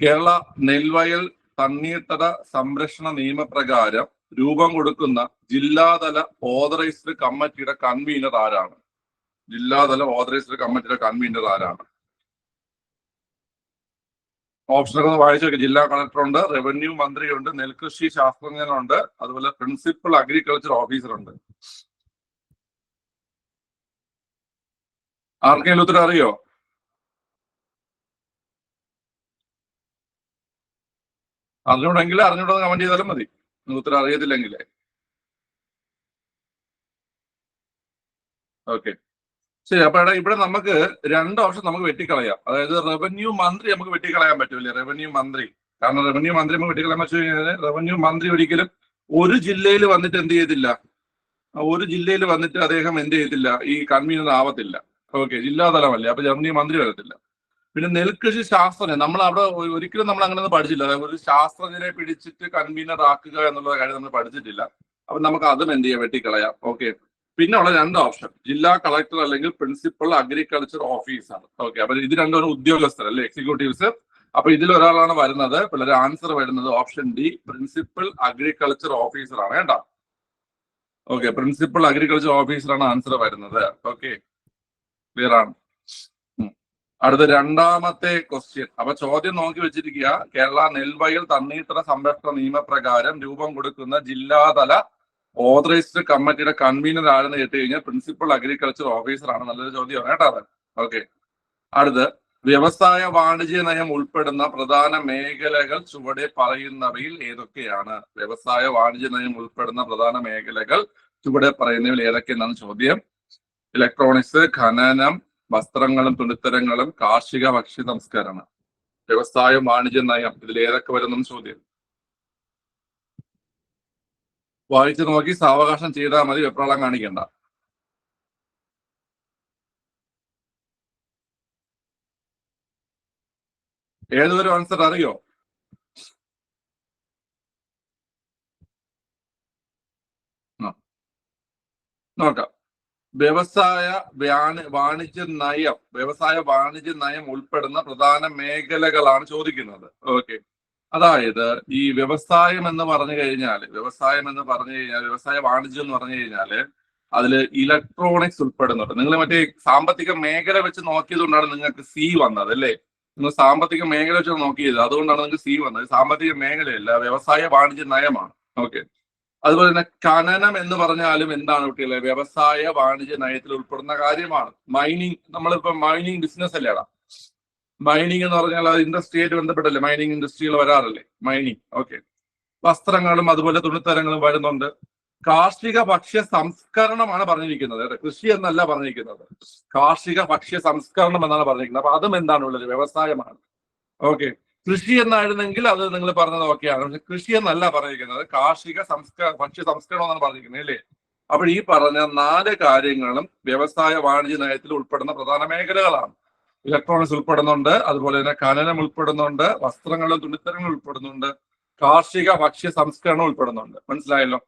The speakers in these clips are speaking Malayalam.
കേരള നെൽവയൽ തണ്ണീർത്തട സംരക്ഷണ നിയമപ്രകാരം രൂപം കൊടുക്കുന്ന ജില്ലാതല ഓതറൈസ്ഡ് കമ്മിറ്റിയുടെ കൺവീനർ ആരാണ്? ജില്ലാതല ഓതറൈസ്ഡ് കമ്മിറ്റിയുടെ കൺവീനർ ആരാണ്? ഓപ്ഷനൊക്കെ വായിച്ചു നോക്കി. ജില്ലാ കളക്ടറുണ്ട്, റവന്യൂ മന്ത്രിയുണ്ട്, നെൽകൃഷി ശാസ്ത്രജ്ഞനുണ്ട്, അതുപോലെ പ്രിൻസിപ്പൽ അഗ്രികൾച്ചർ ഓഫീസറുണ്ട്. ആർക്കെങ്കിലും ഉത്തരം അറിയോ? അറിഞ്ഞൂടെങ്കിൽ അറിഞ്ഞൂടെന്ന് കമന്റ് ചെയ്താലും മതി, ഉത്തരം അറിയത്തില്ലെങ്കിൽ. ഓക്കെ, ശരി. അപ്പൊ ഇവിടെ നമുക്ക് രണ്ട് ഓപ്ഷൻ നമുക്ക് വെട്ടിക്കളയാം. അതായത് റവന്യൂ മന്ത്രി നമുക്ക് വെട്ടിക്കളയാൻ പറ്റൂലേ? റവന്യൂ മന്ത്രി, കാരണം റവന്യൂ മന്ത്രി നമുക്ക് വെട്ടിക്കളയാൻ പറ്റു കഴിഞ്ഞാൽ റവന്യൂ മന്ത്രി ഒരിക്കലും ഒരു ജില്ലയിൽ വന്നിട്ട് എന്ത് ചെയ്തില്ല, ഒരു ജില്ലയിൽ വന്നിട്ട് അദ്ദേഹം എന്ത് ചെയ്തില്ല, ഈ കൺവീനർ ആവത്തില്ല. ഓക്കെ, ജില്ലാതലമല്ലേ, അപ്പൊ റവന്യൂ മന്ത്രി വരത്തില്ല. പിന്നെ നെൽകൃഷി ശാസ്ത്രജ്ഞൻ, നമ്മൾ അവിടെ ഒരിക്കലും നമ്മൾ അങ്ങനെ ഒന്നും പഠിച്ചില്ല. അതായത് ഒരു ശാസ്ത്രജ്ഞനെ പിടിച്ചിട്ട് കൺവീനർ ആക്കുക എന്നുള്ള കാര്യം നമ്മൾ പഠിച്ചിട്ടില്ല. അപ്പൊ നമുക്ക് അതും എന്ത് ചെയ്യാം, വെട്ടിക്കളയാം. ഓക്കെ, പിന്നെ ഉള്ള രണ്ട് ഓപ്ഷൻ ജില്ലാ കളക്ടർ അല്ലെങ്കിൽ പ്രിൻസിപ്പൽ അഗ്രികൾച്ചർ ഓഫീസർ. ഓക്കെ, അപ്പൊ ഇത് രണ്ടും ഉദ്യോഗസ്ഥർ അല്ലെ, എക്സിക്യൂട്ടീവ്സ്. അപ്പൊ ഇതിൽ ഒരാളാണ് വരുന്നത്. പിള്ളേർ ആൻസർ വരുന്നത് option D, principal agriculture officer ആണ്. കേട്ടോ? ഓക്കെ, പ്രിൻസിപ്പൽ അഗ്രികൾച്ചർ ഓഫീസറാണ് ആൻസർ വരുന്നത്. ഓക്കെ, ക്ലിയർ ആണ്. അടുത്ത രണ്ടാമത്തെ ക്വസ്റ്റ്യൻ. അപ്പൊ ചോദ്യം നോക്കി വെച്ചിരിക്കുക. കേരള നെൽവയൽ തണ്ണീർത്തട സംരക്ഷണ നിയമപ്രകാരം രൂപം കൊടുക്കുന്ന ജില്ലാതല ഓതറൈസ്ഡ് കമ്മിറ്റിയുടെ കൺവീനർ ആരെന്ന് കേട്ട് കഴിഞ്ഞാൽ പ്രിൻസിപ്പൽ അഗ്രികൾച്ചർ ഓഫീസർ ആണ്. നല്ലൊരു ചോദ്യമാണ് കേട്ടോ. ഓക്കെ, അടുത്ത് വ്യവസായ വാണിജ്യ നയം ഉൾപ്പെടുന്ന പ്രധാന മേഖലകൾ ചുവടെ പറയുന്നവയിൽ ഏതൊക്കെയാണ്? വ്യവസായ വാണിജ്യ നയം ഉൾപ്പെടുന്ന പ്രധാന മേഖലകൾ ചുവടെ പറയുന്നവയിൽ ഏതൊക്കെയെന്നാണ് ചോദ്യം. ഇലക്ട്രോണിക്സ്, ഖനനം, വസ്ത്രങ്ങളും തുണിത്തരങ്ങളും, കാർഷിക ഭക്ഷ്യ സംസ്കരണം. വ്യവസായം വാണിജ്യ നയം ഇതിൽ ഏതൊക്കെ വരുന്ന ചോദ്യം. വായിച്ചു നോക്കി സാവകാശം ചെയ്താൽ മതി, വെപ്രാളം കാണിക്കണ്ട. ഏതൊരു ആൻസർ അറിയോ? നോക്കാം. വ്യവസായ വാണിജ്യ നയം ഉൾപ്പെടുന്ന പ്രധാന മേഖലകളാണ് ചോദിക്കുന്നത്. ഓക്കെ, അതായത് ഈ വ്യവസായം എന്ന് പറഞ്ഞു കഴിഞ്ഞാൽ വ്യവസായ വാണിജ്യം എന്ന് പറഞ്ഞു കഴിഞ്ഞാല് അതിൽ ഇലക്ട്രോണിക്സ് ഉൾപ്പെടുന്നുണ്ട്. നിങ്ങൾ മറ്റേ സാമ്പത്തിക മേഖല വെച്ച് നോക്കിയത് കൊണ്ടാണ് നിങ്ങൾക്ക് സി വന്നത് അല്ലേ? നിങ്ങൾ സാമ്പത്തിക മേഖല വെച്ച് നോക്കിയത്, അതുകൊണ്ടാണ് നിങ്ങൾക്ക് സി വന്നത്. സാമ്പത്തിക മേഖലയല്ല, വ്യവസായ വാണിജ്യ നയമാണ്. ഓക്കെ, അതുപോലെ തന്നെ ഖനനം എന്ന് പറഞ്ഞാലും എന്താണ് കുട്ടികളെ? വ്യവസായ വാണിജ്യ നയത്തിൽ ഉൾപ്പെടുന്ന കാര്യമാണ്. മൈനിങ്, നമ്മളിപ്പോ മൈനിങ് ബിസിനസ് അല്ലേടാ. മൈനിങ് എന്ന് പറഞ്ഞാൽ അത് ഇൻഡസ്ട്രിയായിട്ട് ബന്ധപ്പെട്ടല്ലേ, മൈനിങ് ഇൻഡസ്ട്രികൾ വരാറില്ലേ മൈനിങ്. ഓക്കെ, വസ്ത്രങ്ങളും അതുപോലെ തുണിത്തരങ്ങളും വരുന്നുണ്ട്. കാർഷിക ഭക്ഷ്യ സംസ്കരണമാണ് പറഞ്ഞിരിക്കുന്നത്, കൃഷി എന്നല്ല പറഞ്ഞിരിക്കുന്നത്. കാർഷിക ഭക്ഷ്യ സംസ്കരണം എന്നാണ് പറഞ്ഞിരിക്കുന്നത്. അപ്പൊ അതും എന്താണുള്ളത്? വ്യവസായമാണ്. ഓക്കെ, കൃഷി എന്നായിരുന്നെങ്കിൽ അത് നിങ്ങൾ പറഞ്ഞത് ഓക്കെയാണ്. പക്ഷെ കൃഷി എന്നല്ല പറഞ്ഞിരിക്കുന്നത്, കാർഷിക ഭക്ഷ്യ സംസ്കരണം എന്നാണ് പറഞ്ഞിരിക്കുന്നത് അല്ലേ? അപ്പോൾ ഈ പറഞ്ഞ 4 കാര്യങ്ങളും വ്യവസായ വാണിജ്യ നയത്തിൽ ഉൾപ്പെടുന്ന പ്രധാന മേഖലകളാണ്. ഇലക്ട്രോണിക്സ് ഉൾപ്പെടുന്നുണ്ട്, അതുപോലെ തന്നെ ഖനനം ഉൾപ്പെടുന്നുണ്ട്, വസ്ത്രങ്ങളും തുണിത്തരങ്ങളും ഉൾപ്പെടുന്നുണ്ട്, കാർഷിക ഭക്ഷ്യ സംസ്കരണം ഉൾപ്പെടുന്നുണ്ട്. മനസ്സിലായല്ലോ?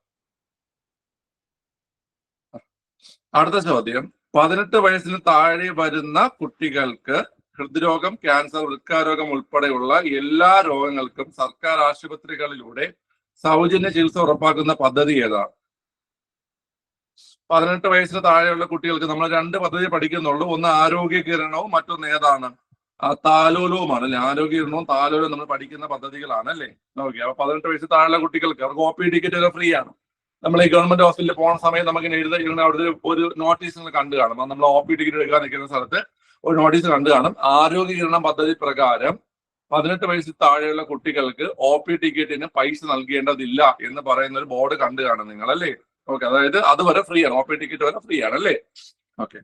അടുത്ത ചോദ്യം. 18 വയസ്സിന് താഴെ വരുന്ന കുട്ടികൾക്ക് ഹൃദ്രോഗം, ക്യാൻസർ, വൃക്കാരോഗം ഉൾപ്പെടെയുള്ള എല്ലാ രോഗങ്ങൾക്കും സർക്കാർ ആശുപത്രികളിലൂടെ സൗജന്യ ചികിത്സ ഉറപ്പാക്കുന്ന പദ്ധതി ഏതാണ്? 18 വയസ്സിന് താഴെയുള്ള കുട്ടികൾക്ക് നമ്മൾ 2 പദ്ധതി പഠിക്കുന്നുള്ളൂ. ഒന്ന് ആരോഗ്യ കിരണവും മറ്റൊന്ന് ഏതാണ്? താലോലവുമാണ് അല്ലെ? ആരോഗ്യ കിരണവും താലോലവും നമ്മൾ പഠിക്കുന്ന പദ്ധതികളാണ് അല്ലേ? ഓക്കെ, അപ്പൊ 18 വയസ്സിന് താഴെയുള്ള കുട്ടികൾക്ക് അവർക്ക് OP ടിക്കറ്റ് ഒക്കെ ഫ്രീ ആണ്. നമ്മൾ ഈ ഗവൺമെന്റ് ഹോസ്പിറ്റലിൽ പോകുന്ന സമയത്ത് നമുക്ക് അവിടെ ഒരു നോട്ടീസ് നിങ്ങൾ കണ്ടു കാണും. നമ്മൾ OP ടിക്കറ്റ് എടുക്കാൻ നിൽക്കുന്ന സ്ഥലത്ത് ഒരു നോട്ടീസ് കണ്ടു കാണും. ആരോഗ്യ കിരണം പദ്ധതി പ്രകാരം 18 വയസ്സിൽ താഴെയുള്ള കുട്ടികൾക്ക് OP ടിക്കറ്റിന് പൈസ നൽകേണ്ടതില്ല എന്ന് പറയുന്ന ഒരു ബോർഡ് കണ്ടു കാണും നിങ്ങൾ അല്ലേ? ഓക്കെ, അതായത് അതുവരെ ഫ്രീ ആണ്, OP ടിക്കറ്റ് വരെ ഫ്രീ ആണ് അല്ലേ? ഓക്കെ,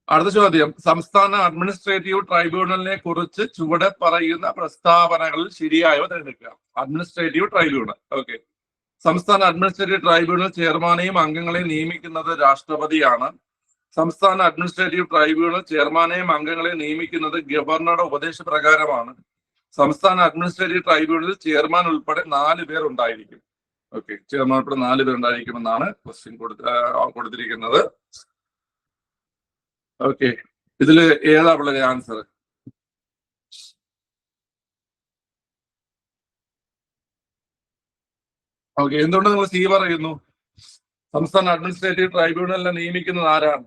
അടുത്ത ചോദ്യം. സംസ്ഥാന അഡ്മിനിസ്ട്രേറ്റീവ് ട്രൈബ്യൂണലിനെ കുറിച്ച് ചുവടെ പറയുന്ന പ്രസ്താവനകളിൽ ശരിയായവ തിരഞ്ഞെടുക്കുക. Administrative tribunal. ഓക്കെ, സംസ്ഥാന അഡ്മിനിസ്ട്രേറ്റീവ് ട്രൈബ്യൂണൽ ചെയർമാനെയും അംഗങ്ങളെയും നിയമിക്കുന്നത് രാഷ്ട്രപതിയാണ്. സംസ്ഥാന അഡ്മിനിസ്ട്രേറ്റീവ് ട്രൈബ്യൂണൽ ചെയർമാനെയും അംഗങ്ങളെയും നിയമിക്കുന്നത് ഗവർണറുടെ ഉപദേശപ്രകാരമാണ്. സംസ്ഥാന അഡ്മിനിസ്ട്രേറ്റീവ് ട്രൈബ്യൂണലിൽ ചെയർമാൻ ഉൾപ്പെടെ 4 പേർ ഉണ്ടായിരിക്കും. ഓക്കെ, ചെയർമാൻ ഉൾപ്പെടെ 4 പേർ ഉണ്ടായിരിക്കുമെന്നാണ് ക്വസ്റ്റ്യൻ കൊടുത്തിരിക്കുന്നത്. ഓക്കെ, ഇതില് ഏതാ പിള്ളേരെ ആൻസർ? ഓക്കെ, എന്തുകൊണ്ട് നിങ്ങൾ സി പറയുന്നു? സംസ്ഥാന അഡ്മിനിസ്ട്രേറ്റീവ് ട്രൈബ്യൂണലിനെ നിയമിക്കുന്നത് ആരാണ്?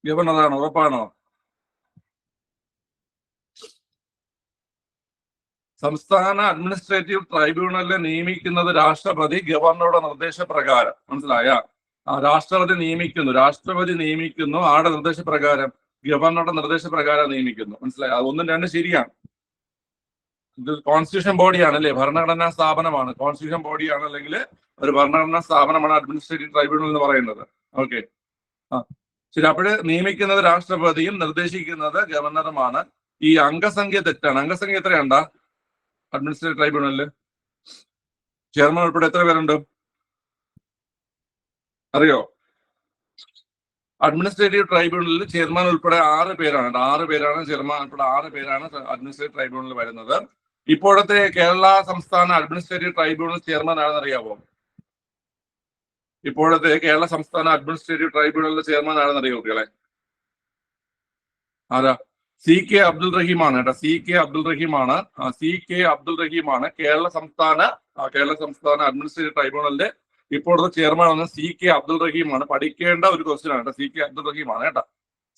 ഗവർണറാണ്, ഉറപ്പാണോ? സംസ്ഥാന അഡ്മിനിസ്ട്രേറ്റീവ് ട്രൈബ്യൂണലിനെ നിയമിക്കുന്നത് രാഷ്ട്രപതി ഗവർണറുടെ നിർദ്ദേശപ്രകാരം. മനസ്സിലായ? രാഷ്ട്രപതി നിയമിക്കുന്നു ആരുടെ നിർദ്ദേശപ്രകാരം? ഗവർണറുടെ നിർദ്ദേശപ്രകാരം നിയമിക്കുന്നു. മനസ്സിലായി? അതൊന്നും രണ്ടും ശരിയാണ്. ഇത് കോൺസ്റ്റിറ്റ്യൂഷൻ ബോഡിയാണ് അല്ലേ, ഭരണഘടനാ സ്ഥാപനമാണ്. കോൺസ്റ്റിറ്റ്യൂഷൻ ബോഡിയാണ്, അല്ലെങ്കിൽ ഒരു ഭരണഘടനാ സ്ഥാപനമാണ് അഡ്മിനിസ്ട്രേറ്റീവ് ട്രൈബ്യൂണൽ എന്ന് പറയുന്നത്. ഓക്കെ, ശരി. അപ്പോഴ് നിയമിക്കുന്നത് രാഷ്ട്രപതിയും നിർദ്ദേശിക്കുന്നത് ഗവർണറുമാണ്. ഈ അംഗസംഖ്യ തെറ്റാണ്. അംഗസംഖ്യ എത്രയുണ്ടാ അഡ്മിനിസ്ട്രേറ്റീവ് ട്രൈബ്യൂണലിൽ? ചെയർമാൻ ഉൾപ്പെടെ എത്ര പേരുണ്ട് അറിയോ? അഡ്മിനിസ്ട്രേറ്റീവ് ട്രൈബ്യൂണലിൽ ചെയർമാൻ ഉൾപ്പെടെ 6 പേരാണ്. 6 പേരാണ് ചെയർമാൻ ഉൾപ്പെടെ 6 പേരാണ് അഡ്മിനിസ്ട്രേറ്റീവ് ട്രൈബ്യൂണലിൽ വരുന്നത്. ഇപ്പോഴത്തെ കേരള സംസ്ഥാന അഡ്മിനിസ്ട്രേറ്റീവ് ട്രൈബ്യൂണൽ ചെയർമാൻ ആണെന്ന് അറിയാമോ? ഇപ്പോഴത്തെ കേരള സംസ്ഥാന അഡ്മിനിസ്ട്രേറ്റീവ് ട്രൈബ്യൂണലിന്റെ ചെയർമാൻ ആണെന്ന് അറിയാമോ കുട്ടികളെ? ആരാ? സി കെ അബ്ദുൾ റഹീമാണ് കേട്ടോ. സി കെ അബ്ദുൾ റഹീമാണ് കേരള സംസ്ഥാന അഡ്മിനിസ്ട്രേറ്റീവ് ട്രൈബ്യൂണലിന്റെ ഇപ്പോഴത്തെ ചെയർമാൻ ആണ്. സി കെ അബ്ദുൾ റഹീമാണ്. പഠിക്കേണ്ട ഒരു ക്വസ്റ്റ്യൻ ആണ് കേട്ടോ. സി കെ അബ്ദുൾ റഹീമാണ് കേട്ടോ.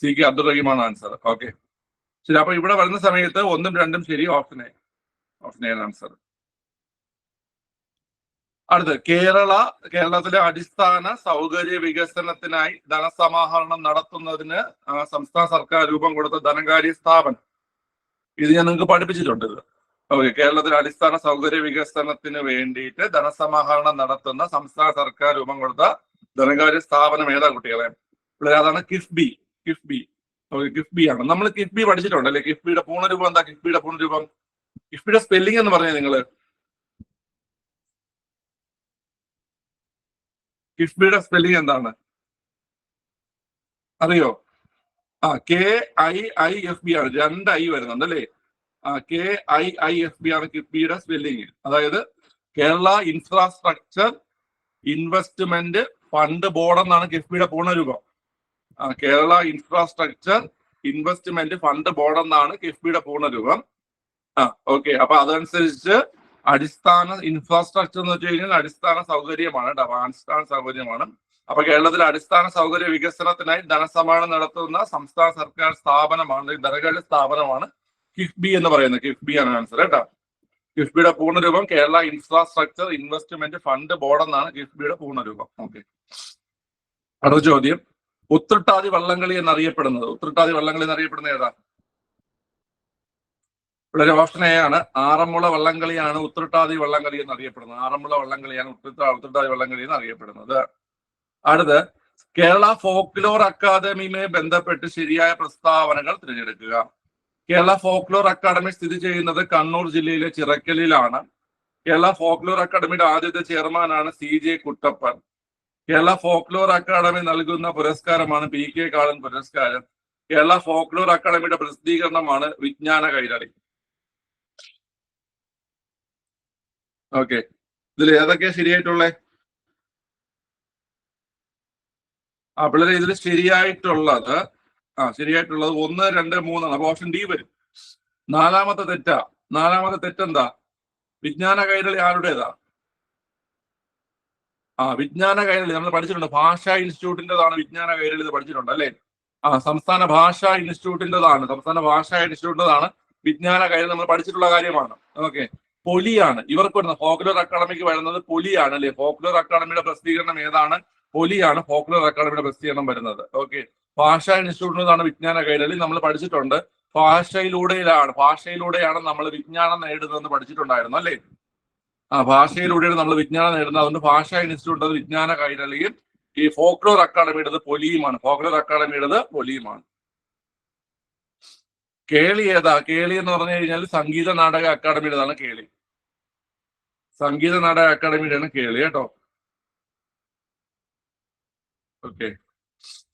സി കെ അബ്ദുൾ റഹീമാണ് ആൻസർ. ഓക്കെ, ശരി. അപ്പൊ ഇവിടെ വരുന്ന സമയത്ത് 1ഉം 2ഉം ശരി. Option A answer. അടുത്ത് കേരളത്തിലെ അടിസ്ഥാന സൗകര്യ വികസനത്തിനായി ധനസമാഹരണം നടത്തുന്നതിന് സംസ്ഥാന സർക്കാർ രൂപം കൊടുത്ത ധനകാര്യ സ്ഥാപനം. ഇത് ഞാൻ നിങ്ങൾക്ക് പഠിപ്പിച്ചിട്ടുണ്ട്. ഇത് ഓക്കെ. കേരളത്തിലെ അടിസ്ഥാന സൗകര്യ വികസനത്തിന് വേണ്ടിയിട്ട് ധനസമാഹരണം നടത്തുന്ന സംസ്ഥാന സർക്കാർ രൂപം കൊടുത്ത ധനകാര്യ സ്ഥാപനം ഏതാ കുട്ടികളെ? അതാണ് കിഫ്ബി. ഓക്കെ, കിഫ്ബി ആണ്. നമ്മൾ കിഫ്ബി പഠിച്ചിട്ടുണ്ട് അല്ലെ? കിഫ്ബിയുടെ പൂർണ്ണരൂപം എന്താ? കിഫ്ബിയുടെ സ്പെല്ലിംഗ് എന്ന് പറഞ്ഞത് നിങ്ങള്? കിഫ്ബിയുടെ സ്പെല്ലിംഗ് എന്താണ് അറിയോ? KIIFB ആണ്. 2 I വരുന്നുണ്ട് അല്ലേ? KIIFB ആണ് കിഫ്ബിയുടെ സ്പെല്ലിംഗ്. അതായത് Kerala infrastructure investment fund board എന്നാണ് കിഫ്ബിയുടെ പൂർണ്ണരൂപം. Kerala infrastructure investment fund board എന്നാണ് കിഫ്ബിയുടെ പൂർണ്ണരൂപം. ഓക്കെ. അപ്പൊ അതനുസരിച്ച് അടിസ്ഥാന ഇൻഫ്രാസ്ട്രക്ചർ എന്ന് വെച്ച് കഴിഞ്ഞാൽ അടിസ്ഥാന സൗകര്യമാണ്. അടിസ്ഥാന സൗകര്യമാണ്. അപ്പൊ കേരളത്തിലെ അടിസ്ഥാന സൗകര്യ വികസനത്തിനായി ധനസമാഹരണം നടത്തുന്ന സംസ്ഥാന സർക്കാർ സ്ഥാപനമാണ്, ധനകാര്യ സ്ഥാപനമാണ് കിഫ്ബി എന്ന് പറയുന്നത്. കിഫ്ബി ആണ് ആൻസർ കേട്ടോ. കിഫ്ബിയുടെ പൂർണ്ണരൂപം Kerala infrastructure investment fund board എന്നാണ് കിഫ്ബിയുടെ പൂർണ്ണരൂപം. ഓക്കെ, അടുത്ത ചോദ്യം. ഉത്രട്ടാതി വള്ളംകളി എന്നറിയപ്പെടുന്നത് ഏതാ? ഇവിടെ ഓപ്ഷൻ എ ആണ്. ആറന്മുള വള്ളംകളിയാണ് ഉത്രട്ടാതി വള്ളംകളി എന്നറിയപ്പെടുന്നത്. ഉത്രട്ടാതി വള്ളംകളി എന്നറിയപ്പെടുന്നത്. അടുത്ത്, കേരള ഫോക്ലോർ അക്കാദമിയുമായി ബന്ധപ്പെട്ട് ശരിയായ പ്രസ്താവനകൾ തിരഞ്ഞെടുക്കുക. കേരള ഫോക്ലോർ അക്കാദമി സ്ഥിതി ചെയ്യുന്നത് കണ്ണൂർ ജില്ലയിലെ ചിറക്കലിലാണ്. കേരള ഫോക്ലോർ അക്കാദമിയുടെ ആദ്യത്തെ ചെയർമാനാണ് CJ Kuttappan. Kerala folklore academy നൽകുന്ന പുരസ്കാരമാണ് PK കാളൻ പുരസ്കാരം. കേരള ഫോക്ലോർ അക്കാദമിയുടെ പ്രസിദ്ധീകരണമാണ് വിജ്ഞാന കൈരളി. ഓക്കെ, ഇതിൽ ഏതൊക്കെയാ ശരിയായിട്ടുള്ളേ? പിള്ളേരെ ഇതിൽ ശരിയായിട്ടുള്ളത് 1, 2, 3 ആണ്. അപ്പൊ ഓപ്ഷൻ ഡി വരും. നാലാമത്തെ തെറ്റെന്താ? വിജ്ഞാന കൈരളി ആരുടേതാ? വിജ്ഞാന കൈരളി നമ്മൾ പഠിച്ചിട്ടുണ്ട്. ഭാഷാ ഇൻസ്റ്റിറ്റ്യൂട്ടിൻ്റെതാണ് വിജ്ഞാന കൈരളി. ഇത് പഠിച്ചിട്ടുണ്ട് അല്ലേ? സംസ്ഥാന ഭാഷാ ഇൻസ്റ്റിറ്റ്യൂട്ടിൻ്റെതാണ് വിജ്ഞാന കൈരളി. നമ്മൾ പഠിച്ചിട്ടുള്ള കാര്യമാണ്. ഓക്കെ, പൊലിയാണ് ഇവർക്ക് വരുന്നത്. ഫോക്ലോർ അക്കാദമിക്ക് വരുന്നത് പൊലിയാണ് അല്ലെ? ഫോക്ലോർ അക്കാദമിയുടെ പ്രസിദ്ധീകരണം ഏതാണ്? പൊലിയാണ് ഫോക്ലോർ അക്കാദമിയുടെ പ്രസിദ്ധീകരണം വരുന്നത്. ഓക്കെ, ഭാഷാ ഇൻസ്റ്റിറ്റ്യൂട്ടിൻ്റെതാണ് വിജ്ഞാന കൈരളി. നമ്മൾ പഠിച്ചിട്ടുണ്ട്. ഭാഷയിലൂടെയാണ് നമ്മൾ വിജ്ഞാനം നേടുന്നതെന്ന് പഠിച്ചിട്ടുണ്ടായിരുന്നു അല്ലേ? ഭാഷയിലൂടെയാണ് നമ്മൾ വിജ്ഞാനം നേടുന്നത്. അതുകൊണ്ട് ഭാഷാ ഇൻസ്റ്റിറ്റ്യൂട്ട് വിജ്ഞാന കൈരളിയും ഈ ഫോക്ലോർ അക്കാദമിയുടേത് പൊലിയുമാണ്. കേളി ഏതാ? കേളി എന്ന് പറഞ്ഞു കഴിഞ്ഞാൽ സംഗീത നാടക അക്കാദമിയുടേതാണ് കേളി. സംഗീത നാടക അക്കാദമിയുടെയാണ് കേളി കേട്ടോ. ഓക്കെ,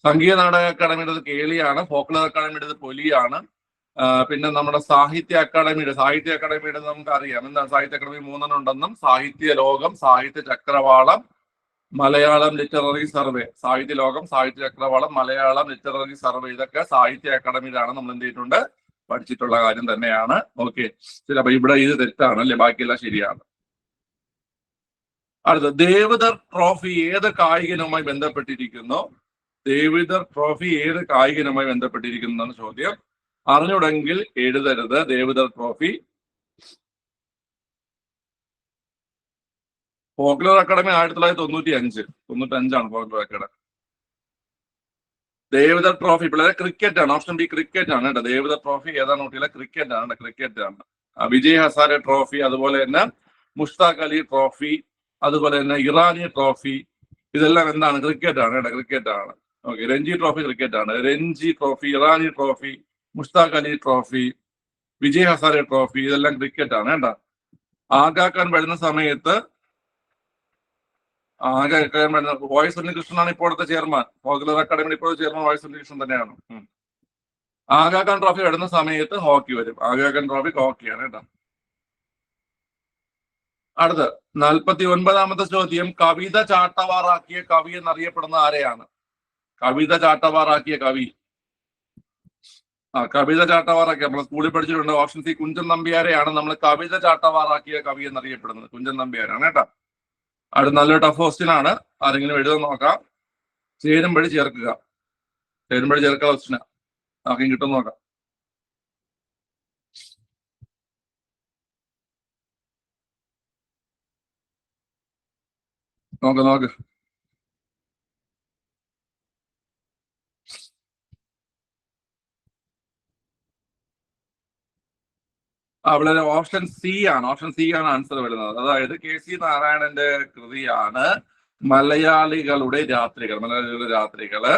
സംഗീത നാടക അക്കാദമിയുടേത് കേളിയാണ്. ഫോക്ലോർ അക്കാദമിയുടേത് പൊലിയാണ്. പിന്നെ നമ്മുടെ സാഹിത്യ അക്കാദമിയുടെ നമുക്ക് അറിയാം. എന്താണ് സാഹിത്യ അക്കാദമി? 3 ഉണ്ടെന്നും. സാഹിത്യ ലോകം, സാഹിത്യ ചക്രവാളം, മലയാളം ലിറ്റററി സർവേ. സാഹിത്യ ലോകം, സാഹിത്യ ചക്രവാളം, മലയാളം ലിറ്റററി സർവേ, ഇതൊക്കെ സാഹിത്യ അക്കാദമിയിലാണ് നമ്മൾ എന്ത് ചെയ്തിട്ടുണ്ട്? പഠിച്ചിട്ടുള്ള കാര്യം തന്നെയാണ്. ഓക്കെ, ശരി. അപ്പൊ ഇവിടെ ഇത് തെറ്റാണ് അല്ലെ, ബാക്കിയെല്ലാം ശരിയാണ്. അടുത്ത, ദേവധർ ട്രോഫി ഏത് കായികനുമായി ബന്ധപ്പെട്ടിരിക്കുന്നു? ദേവധർ ട്രോഫി ഏത് കായികനുമായി ബന്ധപ്പെട്ടിരിക്കുന്നു എന്നാണ് ചോദ്യം. അറിഞ്ഞുടെങ്കിൽ എഴുതരുത്. Deodhar trophy folklore academy 1995 folklore academy. Deodhar trophy പിള്ളേരെ ക്രിക്കറ്റ് ആണ്. ഓപ്ഷൻ ബി ക്രിക്കറ്റ് ആണ് കേട്ടോ. ദേവധർ ട്രോഫി ഏതാണ് കുട്ടികളെ? ക്രിക്കറ്റ് ആണ്, ക്രിക്കറ്റ് ആണ്. വിജയ് ഹസാരെ ട്രോഫി, അതുപോലെ തന്നെ മുഷ്താഖ് അലി ട്രോഫി, അതുപോലെ തന്നെ ഇറാനി ട്രോഫി, ഇതെല്ലാം എന്താണ്? ക്രിക്കറ്റ് ആണ് കേട്ടോ, ക്രിക്കറ്റ് ആണ്. ഓക്കെ, രഞ്ജി ട്രോഫി ക്രിക്കറ്റ് ആണ്. Ranji trophy, Irani trophy, Mushtaq Ali trophy, Vijay Hazare trophy, ഇതെല്ലാം ക്രിക്കറ്റ് ആണ് കേട്ടോ. ആഗാഖാൻ വരുന്ന സമയത്ത് വോയിസ് ഉണ്ണികൃഷ്ണനാണ് ഇപ്പോഴത്തെ ചെയർമാൻ. ഫോക്ലോർ അക്കാദമിയുടെ ഇപ്പോഴത്തെ ചെയർമാൻ വോയിസ് ഉണ്ണികൃഷ്ണൻ തന്നെയാണ്. ആഗാഖാൻ ട്രോഫി വരുന്ന സമയത്ത് ഹോക്കി വരും. ആഗാഖാൻ ട്രോഫി ഹോക്കിയാണ് കേട്ടോ. അടുത്ത് 49ാമത്തെ ചോദ്യം, കവിത ചാട്ടവാറാക്കിയ കവി എന്നറിയപ്പെടുന്ന ആരെയാണ്? കവിത ചാട്ടവാറാക്കിയ കവി. കവിത ചാട്ടവാറാക്കിയ നമ്മൾ സ്കൂളിൽ പഠിച്ചിട്ടുണ്ട്. ഓപ്ഷൻ സി കുഞ്ചൻ നമ്പ്യാരെയാണ് നമ്മൾ കവിത ചാട്ടവാറാക്കിയ കവി എന്നറിയപ്പെടുന്നത്. കുഞ്ചൻ നമ്പ്യാരാണ് കേട്ടോ. അടുത്ത നല്ലൊരു ടഫ് ക്വസ്റ്റ്യൻ ആണ്. ആരെങ്കിലും എഴുതാൻ നോക്കാം. ചേരുംപടി ചേർക്കുക. ചേരുംപടി ചേർക്കുക ക്വസ്റ്റ്യൻ ആർക്കും കിട്ടും നോക്കാം. നോക്ക്. അവിടെ ഓപ്ഷൻ സി ആണ്. ഓപ്ഷൻ സി ആണ് ആൻസർ വരുന്നത്. അതായത് KC നാരായണന്റെ കൃതിയാണ് മലയാളികളുടെ രാത്രികള്.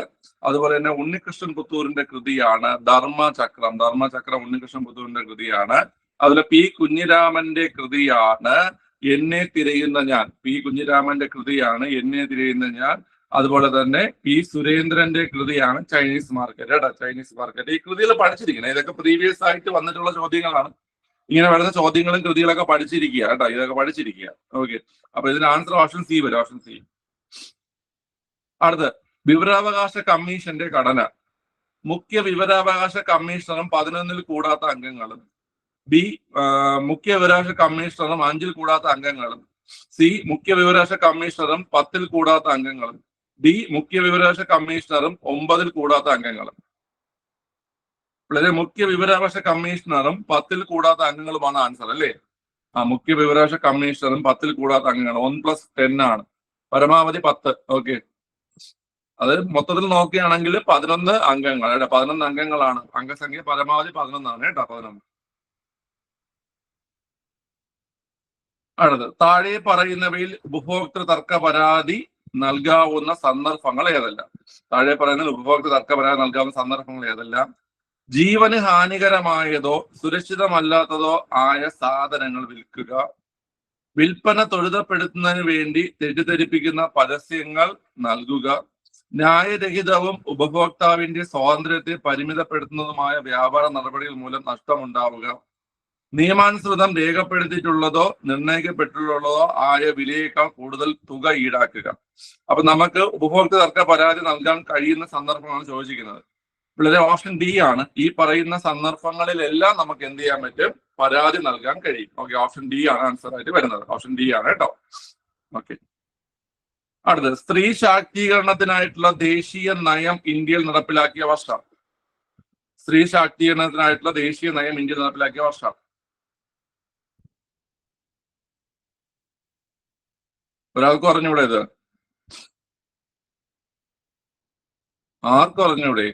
അതുപോലെ തന്നെ ഉണ്ണികൃഷ്ണൻ പുത്തൂരിന്റെ കൃതിയാണ് ധർമ്മചക്രം. ഉണ്ണികൃഷ്ണൻ പുത്തൂരിന്റെ കൃതിയാണ്. അതുപോലെ P. കുഞ്ഞിരാമന്റെ കൃതിയാണ് എന്നെ തിരയുന്ന ഞാൻ. P. കുഞ്ഞിരാമന്റെ കൃതിയാണ് എന്നെ തിരയുന്ന ഞാൻ. അതുപോലെ തന്നെ P. സുരേന്ദ്രന്റെ കൃതിയാണ് ചൈനീസ് മാർക്കറ്റ് കേട്ടോ, ചൈനീസ് മാർക്കറ്റ്. ഈ കൃതികൾ പഠിച്ചിരിക്കണം. ഇതൊക്കെ പ്രീവിയസ് ആയിട്ട് വന്നിട്ടുള്ള ചോദ്യങ്ങളാണ്. ഇങ്ങനെ വരുന്ന ചോദ്യങ്ങളും കൃതികളൊക്കെ പഠിച്ചിരിക്കുക കേട്ടോ, ഇതൊക്കെ പഠിച്ചിരിക്കുക. ഓക്കെ, അപ്പൊ ഇതിന് ആൻസർ ഓപ്ഷൻ സി വരും. Option C. അടുത്ത്, വിവരാവകാശ കമ്മീഷന്റെ ഘടന. മുഖ്യ വിവരാവകാശ കമ്മീഷണറും 11ൽ കൂടാത്ത അംഗങ്ങളും. ബി. മുഖ്യ വിവരാവകാശ കമ്മീഷണറും 5ൽ കൂടാത്ത അംഗങ്ങളും. സി. മുഖ്യ വിവരാവകാശ കമ്മീഷണറും 10ൽ കൂടാത്ത അംഗങ്ങളും. ഡി. മുഖ്യ വിവരാവകാശ കമ്മീഷണറും 9ൽ കൂടാത്ത അംഗങ്ങളും. വളരെ മുഖ്യ വിവരാവകാശ കമ്മീഷണറും 10ൽ കൂടാത്ത അംഗങ്ങളുമാണ് ആൻസർ അല്ലേ? മുഖ്യ വിവരാവകാശ കമ്മീഷണറും 10ൽ കൂടാത്ത അംഗങ്ങൾ. 1+10 ആണ്, പരമാവധി 10. ഓക്കെ, അത് മൊത്തത്തിൽ നോക്കുകയാണെങ്കിൽ 11 അംഗങ്ങൾ. 11 അംഗങ്ങളാണ്. അംഗസംഖ്യ പരമാവധി 11 ആണ് കേട്ടോ, 11. അടുത്ത്, താഴെ പറയുന്നവയിൽ ഉപഭോക്തൃ തർക്ക പരാതി നൽകാവുന്ന സന്ദർഭങ്ങൾ ഏതെല്ലാം? താഴെ പറയുന്നതിൽ ഉപഭോക്തൃ തർക്ക പരാതി നൽകാവുന്ന സന്ദർഭങ്ങൾ ഏതെല്ലാം? ജീവന് ഹാനികരമായതോ സുരക്ഷിതമല്ലാത്തതോ ആയ സാധനങ്ങൾ വിൽക്കുക. വിൽപ്പന ത്വരിതപ്പെടുത്തുന്നതിന് വേണ്ടി തെറ്റിദ്ധരിപ്പിക്കുന്ന പരസ്യങ്ങൾ നൽകുക. ന്യായരഹിതവും ഉപഭോക്താവിന്റെ സ്വാതന്ത്ര്യത്തെ പരിമിതപ്പെടുത്തുന്നതുമായ വ്യാപാര നടപടികൾ മൂലം നഷ്ടമുണ്ടാവുക. നിയമാനുസൃതം രേഖപ്പെടുത്തിയിട്ടുള്ളതോ നിർണയിക്കപ്പെട്ടിട്ടുള്ളതോ ആയ വിലയേക്കാൾ കൂടുതൽ തുക ഈടാക്കുക. അപ്പൊ നമുക്ക് ഉപഭോക്തൃ തർക്ക പരാതി നൽകാൻ കഴിയുന്ന സന്ദർഭമാണ് ചോദിച്ചിരിക്കുന്നത്. വളരെ ഓപ്ഷൻ ഡി ആണ്. ഈ പറയുന്ന സന്ദർഭങ്ങളിലെല്ലാം നമുക്ക് എന്ത് ചെയ്യാൻ പറ്റും? പരാതി നൽകാൻ കഴിയും. ഓക്കെ, ഓപ്ഷൻ ഡി ആണ് ആൻസർ ആയിട്ട് വരുന്നത്. ഓപ്ഷൻ ഡി ആണ് കേട്ടോ. ഓക്കെ, അടുത്തത്, സ്ത്രീ ശാക്തീകരണത്തിനായിട്ടുള്ള ദേശീയ നയം ഇന്ത്യയിൽ നടപ്പിലാക്കിയ വർഷം. സ്ത്രീ ശാക്തീകരണത്തിനായിട്ടുള്ള ദേശീയ നയം ഇന്ത്യയിൽ നടപ്പിലാക്കിയ വർഷം. ഒരാൾക്ക് പറഞ്ഞൂടെ ഇത്? ആർക്കും അറിഞ്ഞൂടെ?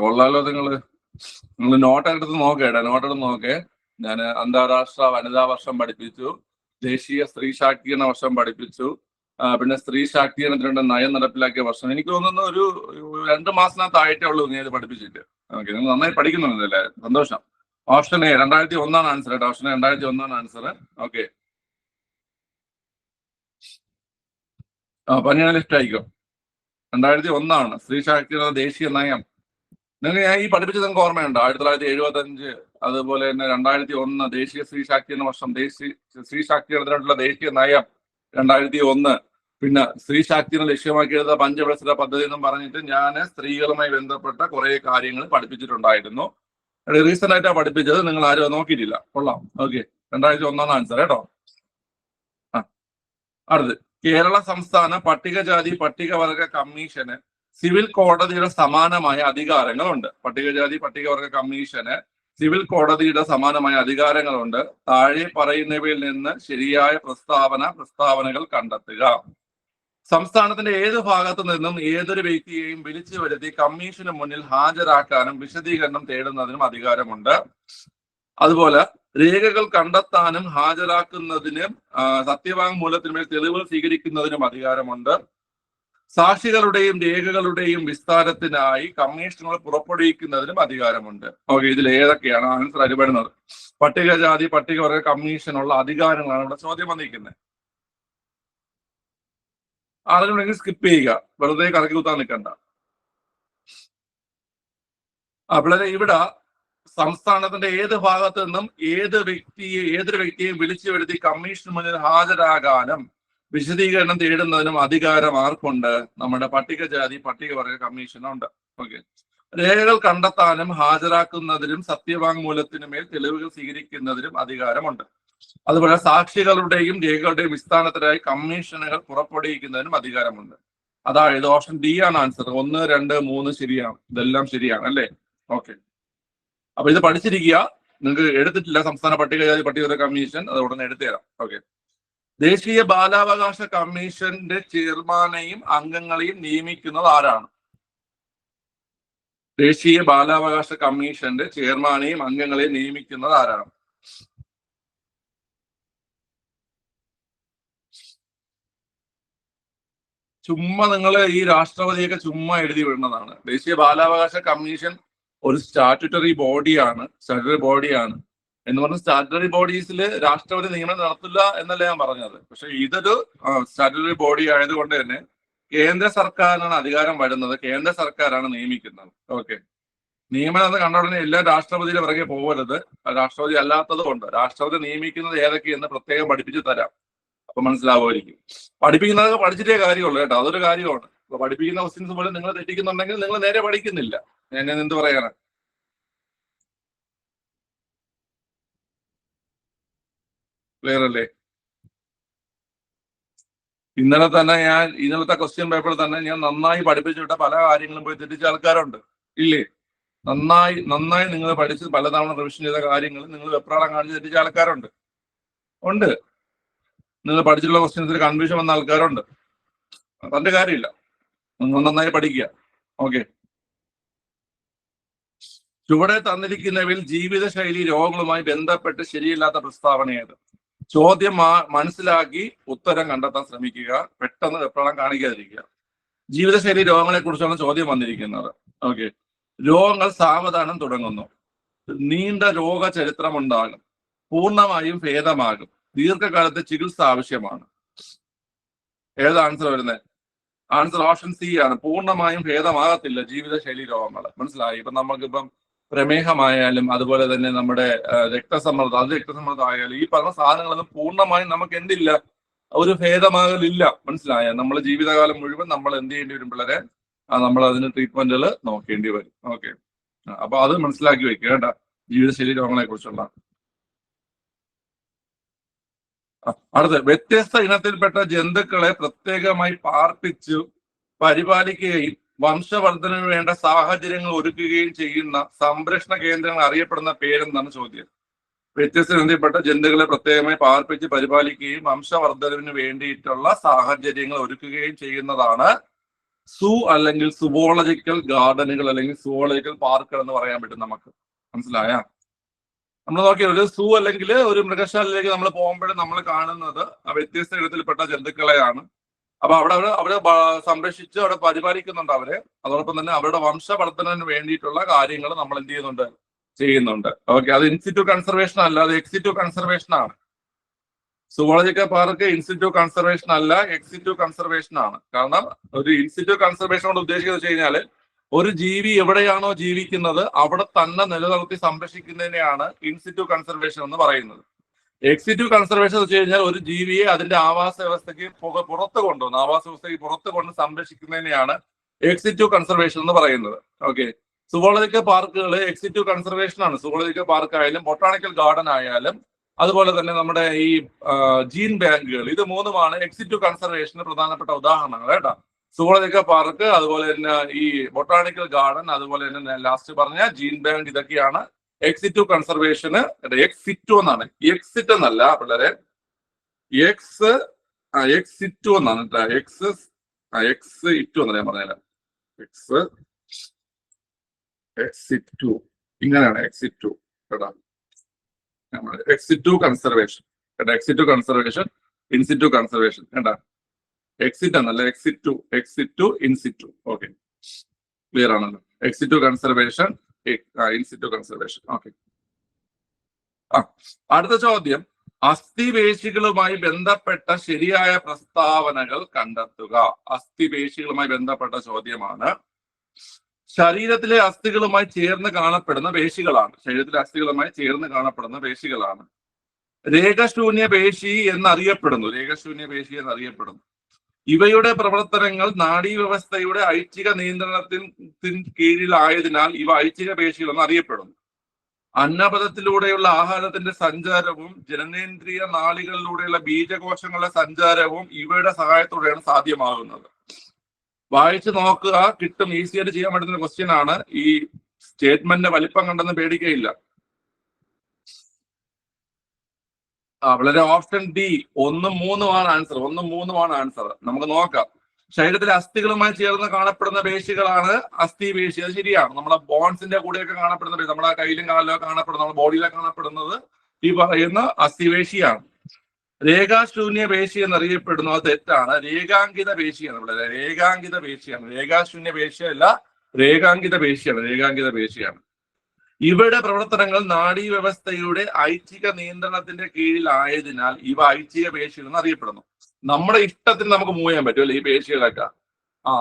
കൊള്ളാലോ. നിങ്ങൾ നോട്ടെടുത്ത് നോക്കേ. ഞാൻ അന്താരാഷ്ട്ര വനിതാ വർഷം പഠിപ്പിച്ചു, ദേശീയ സ്ത്രീ ശാക്തീകരണ വർഷം പഠിപ്പിച്ചു, പിന്നെ സ്ത്രീ ശാക്തീകരണത്തിനുള്ള നയം നടപ്പിലാക്കിയ വർഷം. എനിക്ക് തോന്നുന്നു ഒരു 2 മാസത്തിനകത്തായിട്ടേ ഉള്ളൂ നീ ഇത് പഠിപ്പിച്ചിട്ട്. ഓക്കെ, നിങ്ങൾ നന്നായി പഠിക്കുന്നുണ്ടല്ലേ, സന്തോഷം. ഓപ്ഷൻ എ 2001 ആൻസർ കേട്ടോ. Option 2001 answer. ഓക്കെ, പനിയാണ് ലിസ്റ്റ് ആയിക്കോ. 2001 സ്ത്രീ ശാക്തീകരണ ദേശീയ നയം. നിങ്ങൾ ഞാൻ ഈ പഠിപ്പിച്ചത് നിങ്ങൾക്ക് ഓർമ്മയുണ്ടോ? 1975 അതുപോലെ തന്നെ 2001 ദേശീയ സ്ത്രീ ശാക്തീകരണ വർഷം, സ്ത്രീ ശാക്തീകരണത്തിനുള്ള ദേശീയ നയം 2001, പിന്നെ സ്ത്രീ ശാക്തീകരണം ലക്ഷ്യമാക്കി എടുത്ത പഞ്ചവത്സര പദ്ധതി എന്നും പറഞ്ഞിട്ട് ഞാൻ സ്ത്രീകളുമായി ബന്ധപ്പെട്ട കുറെ കാര്യങ്ങൾ പഠിപ്പിച്ചിട്ടുണ്ടായിരുന്നു. റീസെന്റ് ആയിട്ടാണ് പഠിപ്പിച്ചത്, നിങ്ങൾ ആരും നോക്കിയിട്ടില്ല. കൊള്ളാം. ഓക്കെ, 2001 ആൻസർ കേട്ടോ. അടുത്ത്, കേരള സംസ്ഥാന പട്ടികജാതി പട്ടികവർഗ കമ്മീഷന് സിവിൽ കോടതിയുടെ സമാനമായ അധികാരങ്ങളുണ്ട്. പട്ടികജാതി പട്ടികവർഗ കമ്മീഷന് സിവിൽ കോടതിയുടെ സമാനമായ അധികാരങ്ങളുണ്ട്. താഴെ പറയുന്നവയിൽ നിന്ന് ശരിയായ പ്രസ്താവനകൾ കണ്ടെത്തുക. സംസ്ഥാനത്തിന്റെ ഏത് ഭാഗത്തു നിന്നും ഏതൊരു വ്യക്തിയെയും വിളിച്ചു വരുത്തി കമ്മീഷന് മുന്നിൽ ഹാജരാക്കാനും വിശദീകരണം തേടുന്നതിനും അധികാരമുണ്ട്. അതുപോലെ രേഖകൾ കണ്ടെത്താനും ഹാജരാക്കുന്നതിനും സത്യവാങ്മൂലത്തിന്മേൽ തെളിവുകൾ സ്വീകരിക്കുന്നതിനും അധികാരമുണ്ട്. സാക്ഷികളുടെയും രേഖകളുടെയും വിസ്താരത്തിനായി കമ്മീഷനുകൾ പുറപ്പെടുവിക്കുന്നതിനും അധികാരമുണ്ട്. ഓക്കെ, ഇതിൽ ഏതൊക്കെയാണ് ആൻസർ അനുപെടുന്നത്? പട്ടികജാതി പട്ടികവർഗ കമ്മീഷനുള്ള അധികാരങ്ങളാണ് ഇവിടെ ചോദ്യം വന്നിരിക്കുന്നത്. ആരെങ്കിലും സ്കിപ്പ് ചെയ്യുക, വെറുതെ കറക്കി കുത്താൻ നിൽക്കണ്ട. വളരെ ഇവിടെ സംസ്ഥാനത്തിന്റെ ഏത് ഭാഗത്ത് നിന്നും ഏതൊരു വ്യക്തിയെയും വിളിച്ചു വരുത്തി കമ്മീഷന് മുന്നിൽ ഹാജരാകാനും വിശദീകരണം തേടുന്നതിനും അധികാരം ആർക്കുണ്ട്? നമ്മുടെ പട്ടികജാതി പട്ടികവർഗ കമ്മീഷനുണ്ട്. ഓക്കെ, രേഖകൾ കണ്ടെത്താനും ഹാജരാക്കുന്നതിനും സത്യവാങ്മൂലത്തിനുമേൽ തെളിവുകൾ സ്വീകരിക്കുന്നതിനും അധികാരമുണ്ട്. അതുപോലെ സാക്ഷികളുടെയും രേഖകളുടെയും വിസ്താരത്തിനായി കമ്മീഷനുകൾ പുറപ്പെടുവിക്കുന്നതിനും അധികാരമുണ്ട്. അതായത് ഓപ്ഷൻ ഡി ആണ് ആൻസർ. 1, 2, 3 ശരിയാണ്. ഇതെല്ലാം ശരിയാണ് അല്ലേ? ഓക്കെ, അപ്പൊ ഇത് പഠിച്ചിരിക്കുക. നിങ്ങൾക്ക് എടുത്തിട്ടില്ല സംസ്ഥാന പട്ടികജാതി പട്ടികവർഗ കമ്മീഷൻ, അത് ഉടനെ എടുത്തു തരാം. ഓക്കെ, ദേശീയ ബാലാവകാശ കമ്മീഷന്റെ ചെയർമാനെയും അംഗങ്ങളെയും നിയമിക്കുന്നത് ആരാണ്? ദേശീയ ബാലാവകാശ കമ്മീഷന്റെ ചെയർമാനെയും അംഗങ്ങളെയും നിയമിക്കുന്നത് ആരാണ്? ചുമ്മാ നിങ്ങൾ ഈ രാഷ്ട്രപതിയൊക്കെ ചുമ്മാ എഴുതി വിടുന്നതാണ്. ദേശീയ ബാലാവകാശ കമ്മീഷൻ ഒരു സ്റ്റാറ്റ്യൂട്ടറി ബോഡിയാണ്. എന്ന് പറഞ്ഞ സ്റ്റാറ്റ്യൂട്ടറി ബോഡീസിൽ രാഷ്ട്രപതി നിയമനം നടത്തില്ല എന്നല്ല ഞാൻ പറഞ്ഞത്. പക്ഷെ ഇതൊരു സ്റ്റാറ്റ്യൂട്ടറി ബോഡി ആയതുകൊണ്ട് തന്നെ കേന്ദ്ര സർക്കാരിനാണ് അധികാരം വരുന്നത്, കേന്ദ്ര സർക്കാരാണ് നിയമിക്കുന്നത്. ഓക്കെ, നിയമനം എന്ന് കണ്ട ഉടനെ എല്ലാം രാഷ്ട്രപതിയുടെ പിറകെ പോകരുത്. രാഷ്ട്രപതി അല്ലാത്തത് കൊണ്ട് രാഷ്ട്രപതി നിയമിക്കുന്നത് ഏതൊക്കെയെന്ന് പ്രത്യേകം പഠിപ്പിച്ചു തരാം. അപ്പൊ മനസ്സിലാവുമായിരിക്കും. പഠിപ്പിക്കുന്നതൊക്കെ പഠിച്ചിട്ടേ കാര്യമുള്ളൂ കേട്ടോ, അതൊരു കാര്യമാണ്. അപ്പൊ പഠിപ്പിക്കുന്ന ക്വസ്റ്റ്യൻസ് പോലെ നിങ്ങൾ തെറ്റിക്കുന്നുണ്ടെങ്കിൽ നിങ്ങൾ നേരെ പഠിക്കുന്നില്ല. ഞാൻ എന്ത് പറയാനാണ്? ക്ലിയർ അല്ലേ? ഇന്നലത്തെ ക്വസ്റ്റ്യൻ പേപ്പറിൽ തന്നെ ഞാൻ നന്നായി പഠിപ്പിച്ചുവിട്ട പല കാര്യങ്ങളും പോയി തെറ്റിച്ച ആൾക്കാരുണ്ട് ഇല്ലേ? നന്നായി നിങ്ങൾ പഠിച്ച് പലതവണ റിവിഷൻ ചെയ്ത കാര്യങ്ങൾ നിങ്ങൾ വെപ്രാളം കാണിച്ച് തെറ്റിച്ച ആൾക്കാരുണ്ട്. നിങ്ങൾ പഠിച്ചിട്ടുള്ള ക്വസ്റ്റ്യൻസിൽ കൺഫ്യൂഷൻ വന്ന ആൾക്കാരുണ്ട്. അതിന്റെ കാര്യമില്ല, നിങ്ങൾ നന്നായി പഠിക്കുക. ഓക്കെ, ചുവടെ തന്നിരിക്കുന്നവയിൽ ജീവിതശൈലി രോഗങ്ങളുമായി ബന്ധപ്പെട്ട് ശരിയല്ലാത്ത പ്രസ്താവന ഏത്? ചോദ്യം മനസ്സിലാക്കി ഉത്തരം കണ്ടെത്താൻ ശ്രമിക്കുക. പെട്ടെന്ന് വെപ്രാളം കാണിക്കാതിരിക്കുക. ജീവിതശൈലി രോഗങ്ങളെ കുറിച്ചാണ് ചോദ്യം വന്നിരിക്കുന്നത്. ഓക്കെ, രോഗങ്ങൾ സാവധാനം തുടങ്ങുന്നു, നീണ്ട രോഗ ചരിത്രമുണ്ടാകും, പൂർണ്ണമായും ഭേദമാകും, ദീർഘകാലത്തെ ചികിത്സ ആവശ്യമാണ്. ഏത് ആൻസർ വരുന്നത്? ആൻസർ ഓപ്ഷൻ സി ആണ്. പൂർണ്ണമായും ഭേദമാകത്തില്ല ജീവിതശൈലി രോഗങ്ങൾ. മനസ്സിലായി? ഇപ്പൊ നമുക്കിപ്പം പ്രമേഹമായാലും അതുപോലെ തന്നെ നമ്മുടെ രക്തസമ്മർദ്ദം ആയാലും ഈ പറഞ്ഞ സാധനങ്ങളൊന്നും പൂർണ്ണമായും നമുക്ക് എന്തില്ല, ഒരു ഭേദമാകലില്ല. മനസ്സിലായ? നമ്മുടെ ജീവിതകാലം മുഴുവൻ നമ്മൾ എന്ത് ചെയ്യേണ്ടി വരും പിള്ളേരെ? നമ്മൾ അതിന് ട്രീറ്റ്മെന്റുകൾ നോക്കേണ്ടി വരും. ഓക്കെ, അപ്പൊ അത് മനസ്സിലാക്കി വെക്കുക കേട്ടോ, ജീവിതശൈലി രോഗങ്ങളെ കുറിച്ചുള്ള. അടുത്ത, വ്യത്യസ്ത ഇനത്തിൽപ്പെട്ട ജന്തുക്കളെ പ്രത്യേകമായി പാർപ്പിച്ചു പരിപാലിക്കുകയും വംശവർദ്ധനവിന് വേണ്ട സാഹചര്യങ്ങൾ ഒരുക്കുകയും ചെയ്യുന്ന സംരക്ഷണ കേന്ദ്രങ്ങൾ അറിയപ്പെടുന്ന പേരെന്നാണ് ചോദ്യം. വ്യത്യസ്ത ഇനത്തിൽപ്പെട്ട ജന്തുക്കളെ പ്രത്യേകമായി പാർപ്പിച്ച് പരിപാലിക്കുകയും വംശവർദ്ധനവിന് വേണ്ടിയിട്ടുള്ള സാഹചര്യങ്ങൾ ഒരുക്കുകയും ചെയ്യുന്നതാണ് സൂ അല്ലെങ്കിൽ സുവോളജിക്കൽ ഗാർഡനുകൾ അല്ലെങ്കിൽ സുവോളജിക്കൽ പാർക്കുകൾ എന്ന് പറയാൻ പറ്റും നമുക്ക്. മനസ്സിലായ? നമ്മൾ നോക്കിയാൽ ഒരു സൂ അല്ലെങ്കിൽ ഒരു മൃഗശാലയിലേക്ക് നമ്മൾ പോകുമ്പോഴും നമ്മൾ കാണുന്നത് വ്യത്യസ്ത ഇനത്തിൽപ്പെട്ട ജന്തുക്കളെയാണ്. അപ്പൊ അവരെ സംരക്ഷിച്ച് അവിടെ പരിപാലിക്കുന്നുണ്ട് അവരെ. അതോടൊപ്പം തന്നെ അവരുടെ വംശവർദ്ധനവിന് വേണ്ടിയിട്ടുള്ള കാര്യങ്ങൾ നമ്മൾ എന്ത് ചെയ്യുന്നുണ്ട്. ഓക്കെ, അത് ഇൻസിറ്റു കൺസർവേഷൻ അല്ല, അത് എക്സിറ്റു കൺസർവേഷൻ ആണ്. സുവോളജിക്കൽ പാർക്ക് ഇൻസിറ്റു കൺസർവേഷൻ അല്ല, എക്സിറ്റു കൺസർവേഷൻ ആണ്. കാരണം ഒരു ഇൻസിറ്റു കൺസർവേഷൻ കൊണ്ട് ഉദ്ദേശിക്കുന്നത് വെച്ച് കഴിഞ്ഞാൽ ഒരു ജീവി എവിടെയാണോ ജീവിക്കുന്നത് അവിടെ തന്നെ നിലനിർത്തി സംരക്ഷിക്കുന്നതിനെയാണ് ഇൻസിറ്റു കൺസർവേഷൻ എന്ന് പറയുന്നത്. എക്സിറ്റു കൺസർവേഷൻ എന്ന് വെച്ച് കഴിഞ്ഞാൽ ഒരു ജീവിയെ അതിന്റെ ആവാസ വ്യവസ്ഥയ്ക്ക് ആവാസ വ്യവസ്ഥയ്ക്ക് പുറത്ത് കൊണ്ട് സംരക്ഷിക്കുന്നതിനെയാണ് എക്സിറ്റു കൺസർവേഷൻ എന്ന് പറയുന്നത്. ഓക്കെ, സുവോളജിക്കൽ പാർക്കുകൾ എക്സിറ്റു കൺസർവേഷൻ ആണ്. സുവോളജിക്കൽ പാർക്ക് ആയാലും ബൊട്ടാണിക്കൽ ഗാർഡൻ ആയാലും അതുപോലെ തന്നെ നമ്മുടെ ഈ ജീൻ ബാങ്കുകൾ, ഇത് മൂന്നുമാണ് എക്സിറ്റു കൺസർവേഷന് പ്രധാനപ്പെട്ട ഉദാഹരണങ്ങൾ കേട്ടോ. സുവോളജിക്കൽ പാർക്ക്, അതുപോലെ തന്നെ ഈ ബൊട്ടാണിക്കൽ ഗാർഡൻ, അതുപോലെ തന്നെ ലാസ്റ്റ് പറഞ്ഞ ജീൻ ബാങ്ക്, ഇതൊക്കെയാണ് എക്സിറ്റു കൺസർവേഷന്. എക്സിറ്റു എന്നാണ്, എക്സിറ്റ് എന്നല്ല പിള്ളേരെ, എക്സിറ്റു എന്നാണ് കേട്ടോ. എക്സിറ്റു എന്നാണ് ഞാൻ പറഞ്ഞത്. എക്സിറ്റു ഇങ്ങനെയാണ്, എക്സിറ്റു കേട്ടോ. എക്സിറ്റു കൺസർവേഷൻ കേട്ടോ. എക്സിറ്റു കൺസർവേഷൻ, ഇൻസിറ്റു കൺസർവേഷൻ കേട്ടോ. എക്സിറ്റ് എന്നല്ല, എക്സിറ്റു ഇൻസിറ്റു. ഓക്കെ, ക്ലിയർ ആണല്ലോ. Ex situ conservation, in situ conservation. Okay. അടുത്ത ചോദ്യം, അസ്ഥിപേശികളുമായി ബന്ധപ്പെട്ട ശരിയായ പ്രസ്താവനകൾ കണ്ടെത്തുക. അസ്ഥിപേശികളുമായി ബന്ധപ്പെട്ട ചോദ്യമാണ്. ശരീരത്തിലെ അസ്ഥികളുമായി ചേർന്ന് കാണപ്പെടുന്ന പേശികളാണ്. ശരീരത്തിലെ അസ്ഥികളുമായി ചേർന്ന് കാണപ്പെടുന്ന പേശികളാണ്. രേഖശൂന്യ പേശി എന്നറിയപ്പെടുന്നു. രേഖശൂന്യ പേശി എന്നറിയപ്പെടുന്നു. ഇവയുടെ പ്രവർത്തനങ്ങൾ നാഡീവ്യവസ്ഥയുടെ ഐച്ഛിക നിയന്ത്രണത്തിന് കീഴിലായതിനാൽ ഇവ ഐച്ഛിക പേശികൾ എന്നറിയപ്പെടുന്നു. അന്നപഥത്തിലൂടെയുള്ള ആഹാരത്തിന്റെ സഞ്ചാരവും ജനനേന്ദ്രിയ നാളികളിലൂടെയുള്ള ബീജകോശങ്ങളുടെ സഞ്ചാരവും ഇവയുടെ സഹായത്തോടെയാണ് സാധ്യമാകുന്നത്. വായിച്ചു നോക്കുക, കിട്ടും. ഈസിയായിട്ട് ചെയ്യാൻ പറ്റുന്ന ക്വസ്റ്റ്യൻ ആണ്. ഈ സ്റ്റേറ്റ്മെന്റിന്റെ വലിപ്പം കണ്ടെന്ന് പേടിക്കയില്ല. വളരെ ഓപ്ഷൻ ഡി 1, 3 ആൻസർ. 1, 3 ആൻസർ. നമുക്ക് നോക്കാം. ശരീരത്തിലെ അസ്ഥികളുമായി ചേർന്ന് കാണപ്പെടുന്ന പേശികളാണ് അസ്ഥിപേശി. അത് ശരിയാണ്. നമ്മളെ ബോൺസിന്റെ കൂടെയൊക്കെ കാണപ്പെടുന്ന പേശി, നമ്മുടെ കയ്യിലും കാലിലൊക്കെ കാണപ്പെടുന്ന, നമ്മുടെ ബോഡിയിലൊക്കെ കാണപ്പെടുന്നത് ഈ പറയുന്ന അസ്ഥിപേശിയാണ്. രേഖാശൂന്യ പേശി എന്നറിയപ്പെടുന്നു. അത് തെറ്റാണ്. രേഖാങ്കിത പേശിയാണ്. ഇവിടെ രേഖാങ്കിത പേശിയാണ്. രേഖാശൂന്യ പേശിയല്ല, രേഖാങ്കിത പേശിയാണ്. രേഖാങ്കിത പേശിയാണ്. ഇവയുടെ പ്രവർത്തനങ്ങൾ നാഡീവ്യവസ്ഥയുടെ ഐച്ഛിക നിയന്ത്രണത്തിന്റെ കീഴിലായതിനാൽ ഇവ ഐച്ഛിക പേശികൾ എന്ന് അറിയപ്പെടുന്നു. നമ്മുടെ ഇഷ്ടത്തിന് നമുക്ക് മൂവ് ചെയ്യാൻ പറ്റും അല്ലെ ഈ പേശികളൊക്കെ.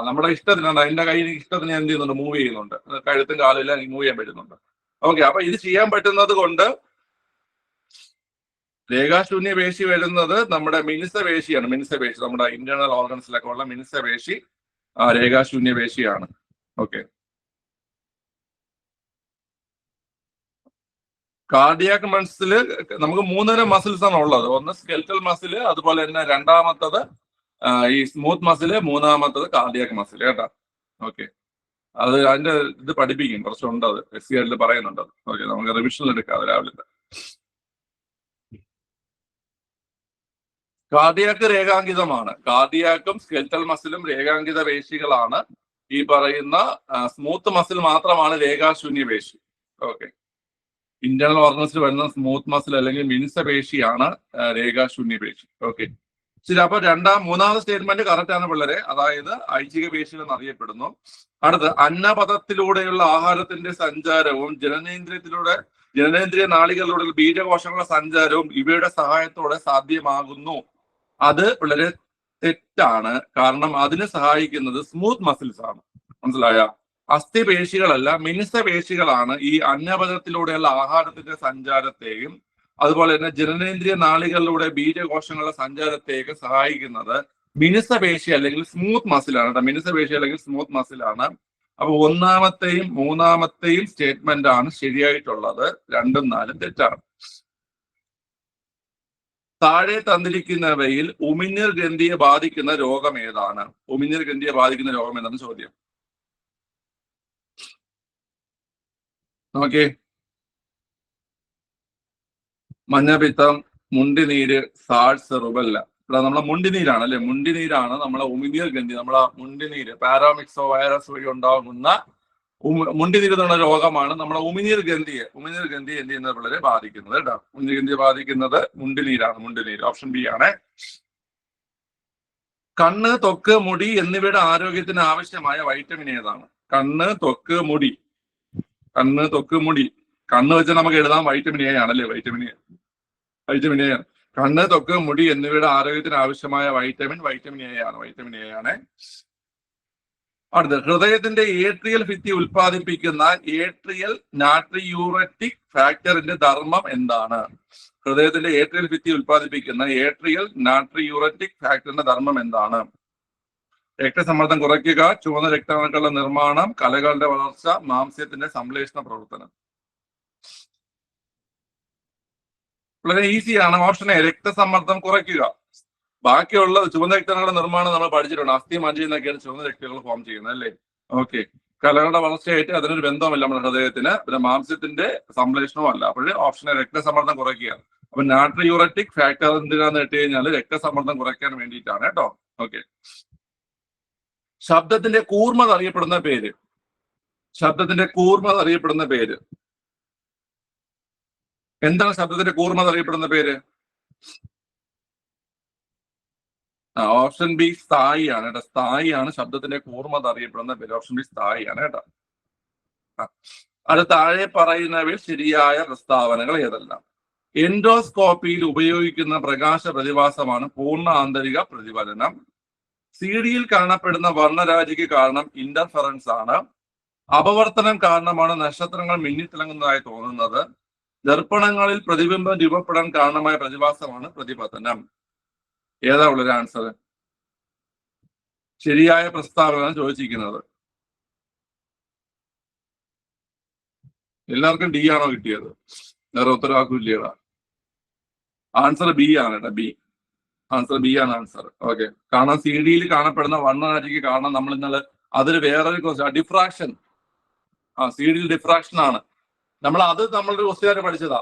നമ്മുടെ ഇഷ്ടത്തിനാണ്. എന്റെ കയ്യിൽ ഇഷ്ടത്തിന് എന്ത് ചെയ്യുന്നുണ്ട്, മൂവ് ചെയ്യുന്നുണ്ട്. കഴുത്തും കാലും എല്ലാം മൂവ് ചെയ്യാൻ പറ്റുന്നുണ്ട്. ഓക്കെ, അപ്പൊ ഇത് ചെയ്യാൻ പറ്റുന്നത് കൊണ്ട് രേഖാശൂന്യ പേശി വരുന്നത് നമ്മുടെ മിനുസപേശിയാണ്. മിനുസപേശി നമ്മുടെ ഇന്റേണൽ ഓർഗൻസിലൊക്കെ ഉള്ള മിനുസപേശി രേഖാശൂന്യ പേശിയാണ്. ഓക്കെ. കാർഡിയാക് മസില് നമുക്ക് 3 മസിൽസ് ആണ് ഉള്ളത്. ഒന്ന് സ്കെൽറ്റൽ മസില്, അതുപോലെ തന്നെ രണ്ടാമത്തത് ഈ സ്മൂത്ത് മസില്, മൂന്നാമത്തത് കാർഡിയാക് മസിൽ കേട്ടോ. ഓക്കെ, അത് അതിന്റെ ഇത് പഠിപ്പിക്കും, കുറച്ചുണ്ട്. അത് SCRL പറയുന്നുണ്ട്. ഓക്കെ, നമുക്ക് റിവിഷനിൽ എടുക്കാം രാവിലെ. കാർഡിയാക്ക് രേഖാങ്കിതമാണ്. കാർഡിയാക്കും സ്കെൽറ്റൽ മസിലും രേഖാങ്കിത പേശികളാണ്. ഈ പറയുന്ന സ്മൂത്ത് മസിൽ മാത്രമാണ് രേഖാശൂന്യ പേശി. ഓക്കെ, ഇന്റേണൽ ഓർഗൻസിൽ വരുന്ന സ്മൂത്ത് മസിൽ അല്ലെങ്കിൽ മിനുസപേശിയാണ് രേഖാശൂന്യ പേശി. ഓക്കെ, ശരി. അപ്പൊ മൂന്നാമത്തെ സ്റ്റേറ്റ്മെന്റ് കറക്റ്റ് ആണ് പിള്ളേരെ. അതായത് ഐച്ഛിക പേശികൾ എന്നറിയപ്പെടുന്നു. അടുത്ത്, അന്നപഥത്തിലൂടെയുള്ള ആഹാരത്തിന്റെ സഞ്ചാരവും ജനനേന്ദ്രിയ നാളികളിലൂടെയുള്ള ബീജകോശങ്ങളുടെ സഞ്ചാരവും ഇവയുടെ സഹായത്തോടെ സാധ്യമാകുന്നു. അത് പിള്ളേരെ തെറ്റാണ്. കാരണം അതിനെ സഹായിക്കുന്നത് സ്മൂത്ത് മസിൽസ് ആണ്. മനസ്സിലായ? അസ്ഥിപേശികളല്ല, മിനുസപേശികളാണ് ഈ അന്നപഥത്തിലൂടെയുള്ള ആഹാരത്തിന്റെ സഞ്ചാരത്തെയും അതുപോലെ തന്നെ ജനനേന്ദ്രിയ നാളികളിലൂടെ ബീജകോശങ്ങളുടെ സഞ്ചാരത്തെയൊക്കെ സഹായിക്കുന്നത് മിനുസപേശി അല്ലെങ്കിൽ സ്മൂത്ത് മസിലാണ്. മിനുസപേശി അല്ലെങ്കിൽ സ്മൂത്ത് മസിലാണ്. അപ്പൊ 1ാമത്തെയും 3ാമത്തെയും സ്റ്റേറ്റ്മെന്റ് ആണ് ശരിയായിട്ടുള്ളത്. 2ഉം 4ഉം തെറ്റാണ്. താഴെ തന്നിരിക്കുന്നവയിൽ ഉമിനീർ ഗ്രന്ഥിയെ ബാധിക്കുന്ന രോഗം ഏതാണ്? ഉമിനീർ ഗ്രന്ഥിയെ ബാധിക്കുന്ന രോഗം ഏതാണ് ചോദ്യം. നോക്കേ, മഞ്ഞപ്പിത്തം, മുണ്ടിനീര്, സാൾസ്, റുബല്ല. ഇവിടെ നമ്മളെ മുണ്ടിനീരാണ് അല്ലെ. മുണ്ടിനീരാണ് നമ്മളെ ഉമിനീർ ഗ്രന്ഥി. നമ്മളെ മുണ്ടിനീര് പാരാമിക്സോ വൈറസ് വഴി ഉണ്ടാകുന്ന മുണ്ടിനീര് എന്നുള്ള രോഗമാണ് നമ്മളെ ഉമിനീർ ഗ്രന്ഥി എന്ത് ചെയ്യുന്നത് പിള്ളേരെ ബാധിക്കുന്നത് കേട്ടോ. ഉമിനീർ ഗ്രന്ഥിയെ ബാധിക്കുന്നത് മുണ്ടിനീരാണ്. മുണ്ടിനീര് ഓപ്ഷൻ ബി ആണ്. കണ്ണ്, ത്വക്ക്, മുടി എന്നിവയുടെ ആരോഗ്യത്തിന് ആവശ്യമായ വൈറ്റമിൻ ഏതാണ്? കണ്ണ്, ത്വക്ക്, മുടി. കണ്ണ്, ത്വക്ക്, മുടി. കണ്ണ് വെച്ച് നമുക്ക് എഴുതാം വൈറ്റമിൻ എ ആണല്ലേ. വൈറ്റമിൻ എ ആണ്. കണ്ണ്, ത്വക്ക്, മുടി എന്നിവയുടെ ആരോഗ്യത്തിന് ആവശ്യമായ വൈറ്റമിൻ എ ആണ്. വൈറ്റമിൻ എ ആണ്. അടുത്ത, ഹൃദയത്തിന്റെ ഏട്രിയൽ ഭിത്തി ഉൽപ്പാദിപ്പിക്കുന്ന ഏട്രിയൽ നാട്രിയൂററ്റിക് ഫാക്ടറിന്റെ ധർമ്മം എന്താണ്? ഹൃദയത്തിന്റെ ഏട്രിയൽ ഭിത്തി ഉൽപ്പാദിപ്പിക്കുന്ന ഏട്രിയൽ നാട്രിയൂററ്റിക് ഫാക്ടറിന്റെ ധർമ്മം എന്താണ്? രക്തസമ്മർദ്ദം കുറയ്ക്കുക, ചുവന്ന രക്താണുക്കളുടെ നിർമ്മാണം, കലകളുടെ വളർച്ച, മാംസ്യത്തിന്റെ സംശ്ലേഷണ പ്രവർത്തനം. വളരെ ഈസിയാണ്. ഓപ്ഷൻ എ, രക്തസമ്മർദ്ദം കുറയ്ക്കുക. ബാക്കിയുള്ള ചുവന്ന രക്തങ്ങളുടെ നിർമ്മാണം നമ്മൾ പഠിച്ചിട്ടുണ്ട്. അസ്ഥി മജ്ജ എന്നൊക്കെയാണ് ചുവന്ന രക്തങ്ങൾ ഫോം ചെയ്യുന്നത് അല്ലേ? ഓക്കെ. കലകളുടെ വളർച്ചയായിട്ട് അതിനൊരു ബന്ധമില്ല നമ്മുടെ ഹൃദയത്തിന്. പിന്നെ മാംസ്യത്തിന്റെ സംശ്ലേഷണവും അല്ല. അപ്പോൾ ഓപ്ഷൻ എ, രക്തസമ്മർദ്ദം കുറയ്ക്കുക. അപ്പൊ നാട്രിയൂററ്റിക് ഫാക്ടർ എന്തിനാന്ന് ഇട്ട് കഴിഞ്ഞാൽ രക്തസമ്മർദ്ദം കുറയ്ക്കാൻ വേണ്ടിയിട്ടാണ് കേട്ടോ. ഓക്കെ. ശബ്ദത്തിന്റെ കൂർമ്മത അറിയപ്പെടുന്ന പേര്. ശബ്ദത്തിന്റെ കൂർമ്മത അറിയപ്പെടുന്ന പേര് എന്താണ്? ശബ്ദത്തിന്റെ കൂർമ്മത അറിയപ്പെടുന്ന പേര്? ഓപ്ഷൻ ബി, സ്ഥായി ആണ് കേട്ടോ. സ്ഥായി ആണ് ശബ്ദത്തിന്റെ കൂർമ്മത അറിയപ്പെടുന്ന പേര്. ഓപ്ഷൻ ബി, സ്ഥായി ആണ് കേട്ടോ. അത് താഴെ പറയുന്നവയിൽ ശരിയായ പ്രസ്താവനകൾ ഏതെല്ലാം? എൻഡോസ്കോപ്പിയിൽ ഉപയോഗിക്കുന്ന പ്രകാശ പ്രതിഭാസമാണ് പൂർണ്ണ ആന്തരിക പ്രതിഫലനം. സിഡിയിൽ കാണപ്പെടുന്ന വർണ്ണരാജിക്ക് കാരണം ഇന്റർഫറൻസ് ആണ്. അപവർത്തനം കാരണമാണ് നക്ഷത്രങ്ങൾ മിന്നിത്തിളങ്ങുന്നതായി തോന്നുന്നത്. ദർപ്പണങ്ങളിൽ പ്രതിബിംബം രൂപപ്പെടാൻ കാരണമായ പ്രതിഭാസമാണ് പ്രതിപതനം. ഏതാ ഉള്ളൊരു ആൻസർ? ശരിയായ പ്രസ്താവന ചോദിച്ചിരിക്കുന്നത്. എല്ലാവർക്കും ഡി ആണോ കിട്ടിയത്? വേറെ ഉത്തരവാക്കൂല്ലേടാ. ആൻസർ ബി ആണ് കേട്ടോ. ബി, ആൻസർ ബി ആണ് ആൻസർ. ഓക്കെ. കാരണം സിഡിയിൽ കാണപ്പെടുന്ന വർണ്ണരാജിക്ക് കാരണം നമ്മൾ ഇന്നലെ അതൊരു വേറൊരു ക്വസ്റ്റ്യൻ, ഡിഫ്രാക്ഷൻ. സിഡിയിൽ ഡിഫ്രാക്ഷൻ ആണ്. നമ്മളൊരു ക്വസ്റ്റ്യൻ പഠിച്ചതാ.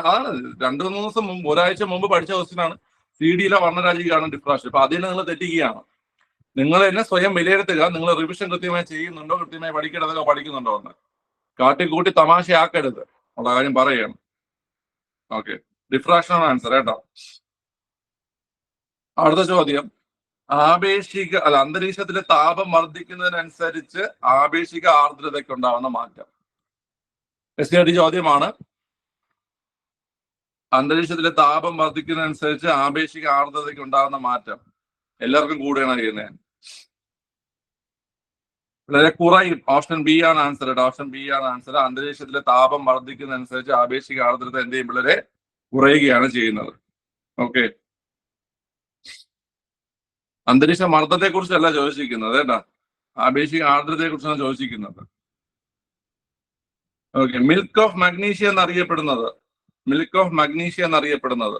അതാണ് 2-3 ദിവസം മുമ്പ്, ഒരാഴ്ച മുമ്പ് പഠിച്ച ക്വസ്റ്റ്യൻ ആണ്. സിഡിയിലെ വർണ്ണരാജിക്ക് കാരണം ഡിഫ്രാക്ഷൻ. അപ്പൊ അതിനെ നിങ്ങൾ തെറ്റിക്കുകയാണ്. നിങ്ങൾ തന്നെ സ്വയം വിലയിരുത്തുക. നിങ്ങൾ റിവിഷൻ കൃത്യമായി ചെയ്യുന്നുണ്ടോ, കൃത്യമായി പഠിക്കേണ്ടതൊക്കെ പഠിക്കുന്നുണ്ടോ എന്ന്. കാട്ടിക്കൂട്ടി തമാശയാക്കരുത് ഉള്ള കാര്യം പറയുകയാണ്. ഓക്കെ. ഡിഫ്രാക്ഷൻ ആണ് ആൻസർ കേട്ടോ. അടുത്ത ചോദ്യം, അന്തരീക്ഷത്തിലെ താപം വർദ്ധിക്കുന്നതിനനുസരിച്ച് ആപേക്ഷിക ആർദ്രതയ്ക്ക് ഉണ്ടാവുന്ന മാറ്റം. എസ് ചോദ്യമാണ്. അന്തരീക്ഷത്തിലെ താപം വർദ്ധിക്കുന്നതനുസരിച്ച് ആപേക്ഷിക ആർദ്രതയ്ക്ക് ഉണ്ടാകുന്ന മാറ്റം എല്ലാവർക്കും കൂടെയാണ് അറിയുന്നത്. വളരെ കുറയും. ഓപ്ഷൻ ബി ആണ് ആൻസർ. ഓപ്ഷൻ ബി ആണ് ആൻസർ. അന്തരീക്ഷത്തിലെ താപം വർദ്ധിക്കുന്നതനുസരിച്ച് ആപേക്ഷിക ആർദ്രത എന്ത് ചെയ്യും? വളരെ കുറയുകയാണ് ചെയ്യുന്നത്. ഓക്കെ. അന്തരീക്ഷ മർദ്ദത്തെ കുറിച്ചല്ല ചോദിച്ചിരിക്കുന്നത് കേട്ടാ, ആപേക്ഷിക ആർദ്രതയെ കുറിച്ചാണ് ചോദിച്ചിരിക്കുന്നത്. ഓക്കെ. മിൽക്ക് ഓഫ് മഗ്നീഷ്യ എന്നറിയപ്പെടുന്നത്, മിൽക്ക് ഓഫ് മഗ്നീഷ്യ എന്നറിയപ്പെടുന്നത്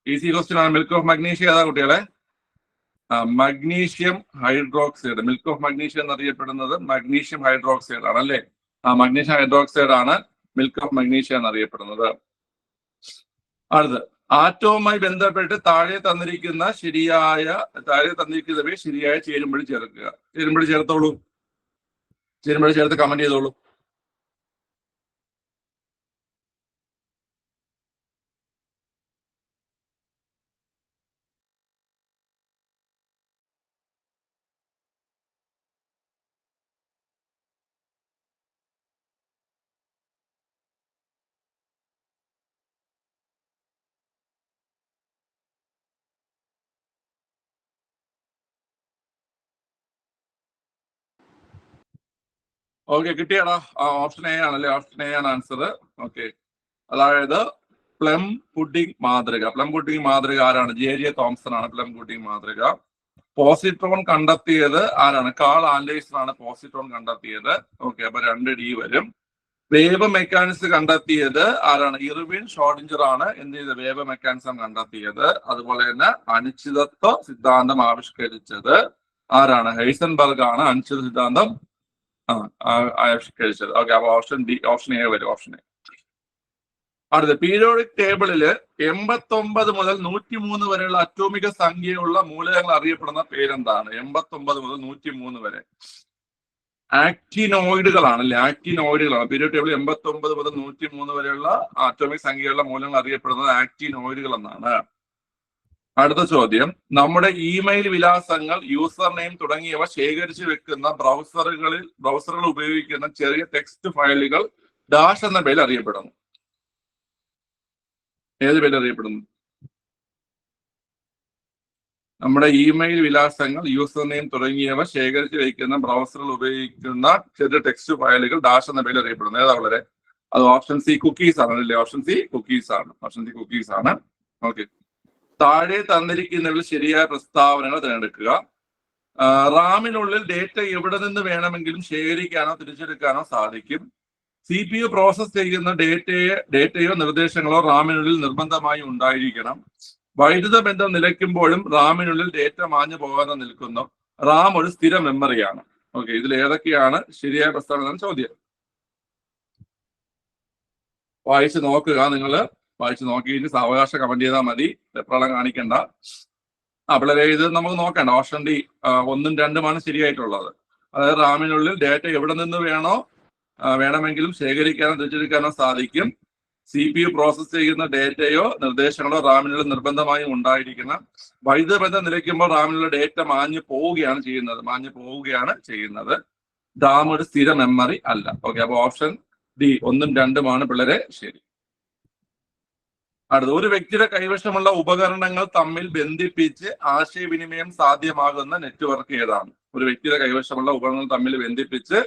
ഈസി ക്വസ്റ്റ്യൻ ആണ്. മിൽക്ക് ഓഫ് മഗ്നീഷ്യ ഏതാ കുട്ടികളെ? Magnesium hydroxide. Milk of magnesia എന്നറിയപ്പെടുന്നത് മഗ്നീഷ്യം ഹൈഡ്രോക്സൈഡ് ആണ് അല്ലേ? മഗ്നീഷ്യം ഹൈഡ്രോക്സൈഡ് ആണ് മിൽക്ക് ഓഫ് മഗ്നീഷ്യ എന്നറിയപ്പെടുന്നത്. അടുത്ത്, ആറ്റവുമായി ബന്ധപ്പെട്ട് താഴെ തന്നിരിക്കുന്നവയെ ശരിയായ ചേരുമ്പടി ചേർക്കുക. ചേരുമ്പടി ചേർത്തോളൂ. ചേരുമ്പടി ചേർത്ത് കമന്റ് ചെയ്തോളൂ. ഓക്കെ, കിട്ടിയാടാ. ഓപ്ഷൻ എ ആണല്ലേ? ഓപ്ഷൻ എ ആണ് ആൻസർ. ഓക്കെ. അതായത് പ്ലം പുഡിംഗ് മാതൃക. പ്ലം പുഡിംഗ് മാതൃക ആരാണ്? ജെ തോംസൺ ആണ് പ്ലം പുഡിംഗ് മാതൃക. പോസിട്രോൺ കണ്ടെത്തിയത് ആരാണ്? കാൾ ആൻഡേഴ്സൺ ആണ് പോസിട്രോൺ കണ്ടെത്തിയത്. ഓക്കെ. അപ്പൊ 2D വരും. വേവ് മെക്കാനിക്സ് കണ്ടെത്തിയത് ആരാണ്? ഇർവിൻ ഷ്രോഡിഞ്ചർ ആണ് എന്ത് ചെയ്ത് വേവ് മെക്കാനിസം കണ്ടെത്തിയത്. അതുപോലെ തന്നെ അനിശ്ചിതത്വ സിദ്ധാന്തം ആവിഷ്കരിച്ചത് ആരാണ്? ഹൈസൻബർഗ് ആണ് അനിശ്ചിത സിദ്ധാന്തം ആവിഷ്കരിച്ചത്. ഓക്കെ. അപ്പൊ ഓപ്ഷൻ എ വരും. Option A. അടുത്ത, പീരിയോഡിക് ടേബിളില് 89 മുതൽ 103 വരെയുള്ള അറ്റോമിക സംഖ്യയുള്ള മൂലകങ്ങൾ അറിയപ്പെടുന്ന പേരെന്താണ്? 89 മുതൽ 103 വരെ ആക്ടിനോയിഡുകളാണ് അല്ലെ? ആക്ടിനോയിഡുകളാണ്. പീരിയോഡിക് ടേബിൾ 89 മുതൽ 103 വരെയുള്ള അറ്റോമിക് സംഖ്യയുള്ള മൂലകങ്ങൾ അറിയപ്പെടുന്നത് ആക്ടിനോയിഡുകൾ എന്നാണ്. അടുത്ത ചോദ്യം, നമ്മുടെ ഇമെയിൽ വിലാസങ്ങൾ, യൂസർ നെയിം തുടങ്ങിയവ ശേഖരിച്ചു വെക്കുന്ന ബ്രൗസറുകൾ ഉപയോഗിക്കുന്ന ചെറിയ ടെക്സ്റ്റ് ഫയലുകൾ ഡാഷ് എന്ന പേരിൽ അറിയപ്പെടുന്നു. ഏത് പേരിൽ അറിയപ്പെടുന്നു? നമ്മുടെ ഇമെയിൽ വിലാസങ്ങൾ, യൂസർ നെയിം തുടങ്ങിയവ ശേഖരിച്ച് വയ്ക്കുന്ന ബ്രൗസറിൽ ഉപയോഗിക്കുന്ന ചെറിയ ടെക്സ്റ്റ് ഫയലുകൾ ഡാഷ് എന്ന പേരിൽ അറിയപ്പെടുന്നു. ഏതാ വളരെ? അത് ഓപ്ഷൻ സി കുക്കീസ് ആണ് അല്ലേ? ഓപ്ഷൻ സി കുക്കീസ് ആണ്. ഓപ്ഷൻ സി കുക്കീസ് ആണ്. ഓക്കെ. താഴെ തന്നിരിക്കുന്നതിൽ ശരിയായ പ്രസ്താവനകൾ തിരഞ്ഞെടുക്കുക. റാമിനുള്ളിൽ ഡേറ്റ എവിടെ നിന്ന് വേണമെങ്കിലും ശേഖരിക്കാനോ തിരിച്ചെടുക്കാനോ സാധിക്കും. CPU പ്രോസസ് ചെയ്യുന്ന ഡേറ്റയോ നിർദ്ദേശങ്ങളോ റാമിനുള്ളിൽ നിർബന്ധമായി ഉണ്ടായിരിക്കണം. വൈദ്യുത ബന്ധം നിലയ്ക്കുമ്പോഴും റാമിനുള്ളിൽ ഡേറ്റ മാഞ്ഞു പോകാതെ നിൽക്കുന്നു. റാം ഒരു സ്ഥിര മെമ്മറിയാണ്. ഓക്കെ, ഇതിൽ ഏതൊക്കെയാണ് ശരിയായ പ്രസ്താവന? ചോദ്യം വായിച്ചു നോക്കുക. നിങ്ങൾ വായിച്ചു നോക്കിയിട്ട് സാവകാശം കമന്റ് ചെയ്താൽ മതി. വെപ്രാളം കാണിക്കണ്ട. വളരെ ഇത് നമുക്ക് നോക്കണ്ട. ഓപ്ഷൻ ഡി 1ഉം 2ഉമാണ് ശരിയായിട്ടുള്ളത്. അതായത് റാമിനുള്ളിൽ ഡേറ്റ എവിടെ നിന്ന് വേണമെങ്കിലും ശേഖരിക്കാനോ തിരിച്ചെടുക്കാനോ സാധിക്കും. CPU പ്രോസസ് ചെയ്യുന്ന ഡേറ്റയോ നിർദ്ദേശങ്ങളോ റാമിനുള്ളിൽ നിർബന്ധമായും ഉണ്ടായിരിക്കണം. വൈദ്യുത ബന്ധം നിലയ്ക്കുമ്പോൾ റാമിനുള്ള ഡേറ്റ മാഞ്ഞു പോവുകയാണ് ചെയ്യുന്നത്. റാം ഒരു സ്ഥിര മെമ്മറി അല്ല. ഓക്കെ, അപ്പൊ ഓപ്ഷൻ ഡി 1ഉം 2ഉമാണ് പിള്ളേരെ ശരി. അടുത്ത, ഒരു വ്യക്തിയുടെ കൈവശമുള്ള ഉപകരണങ്ങൾ തമ്മിൽ ബന്ധിപ്പിച്ച് ആശയവിനിമയം സാധ്യമാകുന്ന നെറ്റ്വർക്ക് ഏതാണ്? ഒരു വ്യക്തിയുടെ കൈവശമുള്ള ഉപകരണങ്ങൾ തമ്മിൽ ബന്ധിപ്പിച്ച്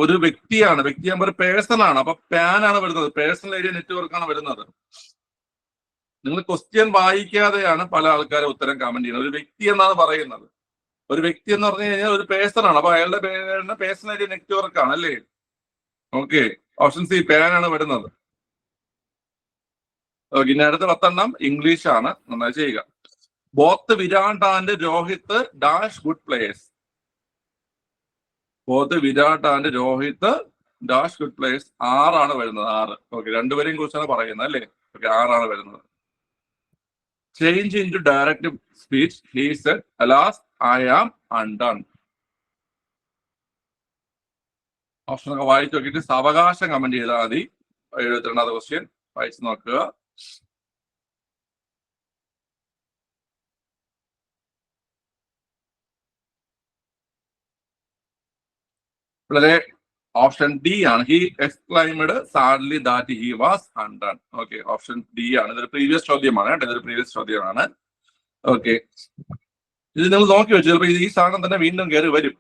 ഒരു വ്യക്തിയാണ്. വ്യക്തിയാകുമ്പോൾ ഒരു പേഴ്സൺ ആണ്. അപ്പൊ പാൻ ആണ് വരുന്നത്. പേഴ്സണൽ ഏരിയ നെറ്റ്വർക്ക് ആണ് വരുന്നത്. നിങ്ങൾ ക്വസ്റ്റ്യൻ വായിക്കാതെയാണ് പല ആൾക്കാരും ഉത്തരം കമന്റ് ചെയ്യുന്നത്. ഒരു വ്യക്തി എന്നാണ് പറയുന്നത്. ഒരു വ്യക്തി എന്ന് പറഞ്ഞു കഴിഞ്ഞാൽ ഒരു പേഴ്സൺ ആണ്. അപ്പൊ അയാളുടെ പേര് പേഴ്സണൽ ഏരിയ നെറ്റ്വർക്ക് ആണ് അല്ലേ? ഓക്കെ, ഓപ്ഷൻ സി പാൻ ആണ് വരുന്നത്. ഓക്കെ, ഇനി അടുത്ത 10 ഇംഗ്ലീഷ് ആണ്. നന്നായി ചെയ്യുക. Both Virat and Rohit dash good players. Both Virat and Rohit dash good players. 6 ആണ് വരുന്നത്. 6. ഓക്കെ, രണ്ടുപേരെയും കുറിച്ചാണ് പറയുന്നത് അല്ലേ? ഓക്കെ, 6 ആണ് വരുന്നത്. Change into direct speech he said alas I am undone. ഓപ്ഷനൊക്കെ വായിച്ചു നോക്കിയിട്ട് സാവകാശം കമന്റ് ചെയ്താൽ മതി. 72ാമത്തെ ക്വസ്റ്റ്യൻ വായിച്ചു നോക്കുക. വളരെ ഓപ്ഷൻ ഡി ആണ്. He exclaimed sadly that he was undone. Okay, option D ആണ്. ഇതൊരു പ്രീവിയസ് ചോദ്യമാണ്. ഓക്കെ, ഇത് നിങ്ങൾ നോക്കി വെച്ചു. ചിലപ്പോൾ ഈ സാധനം തന്നെ വീണ്ടും കയറി വരും.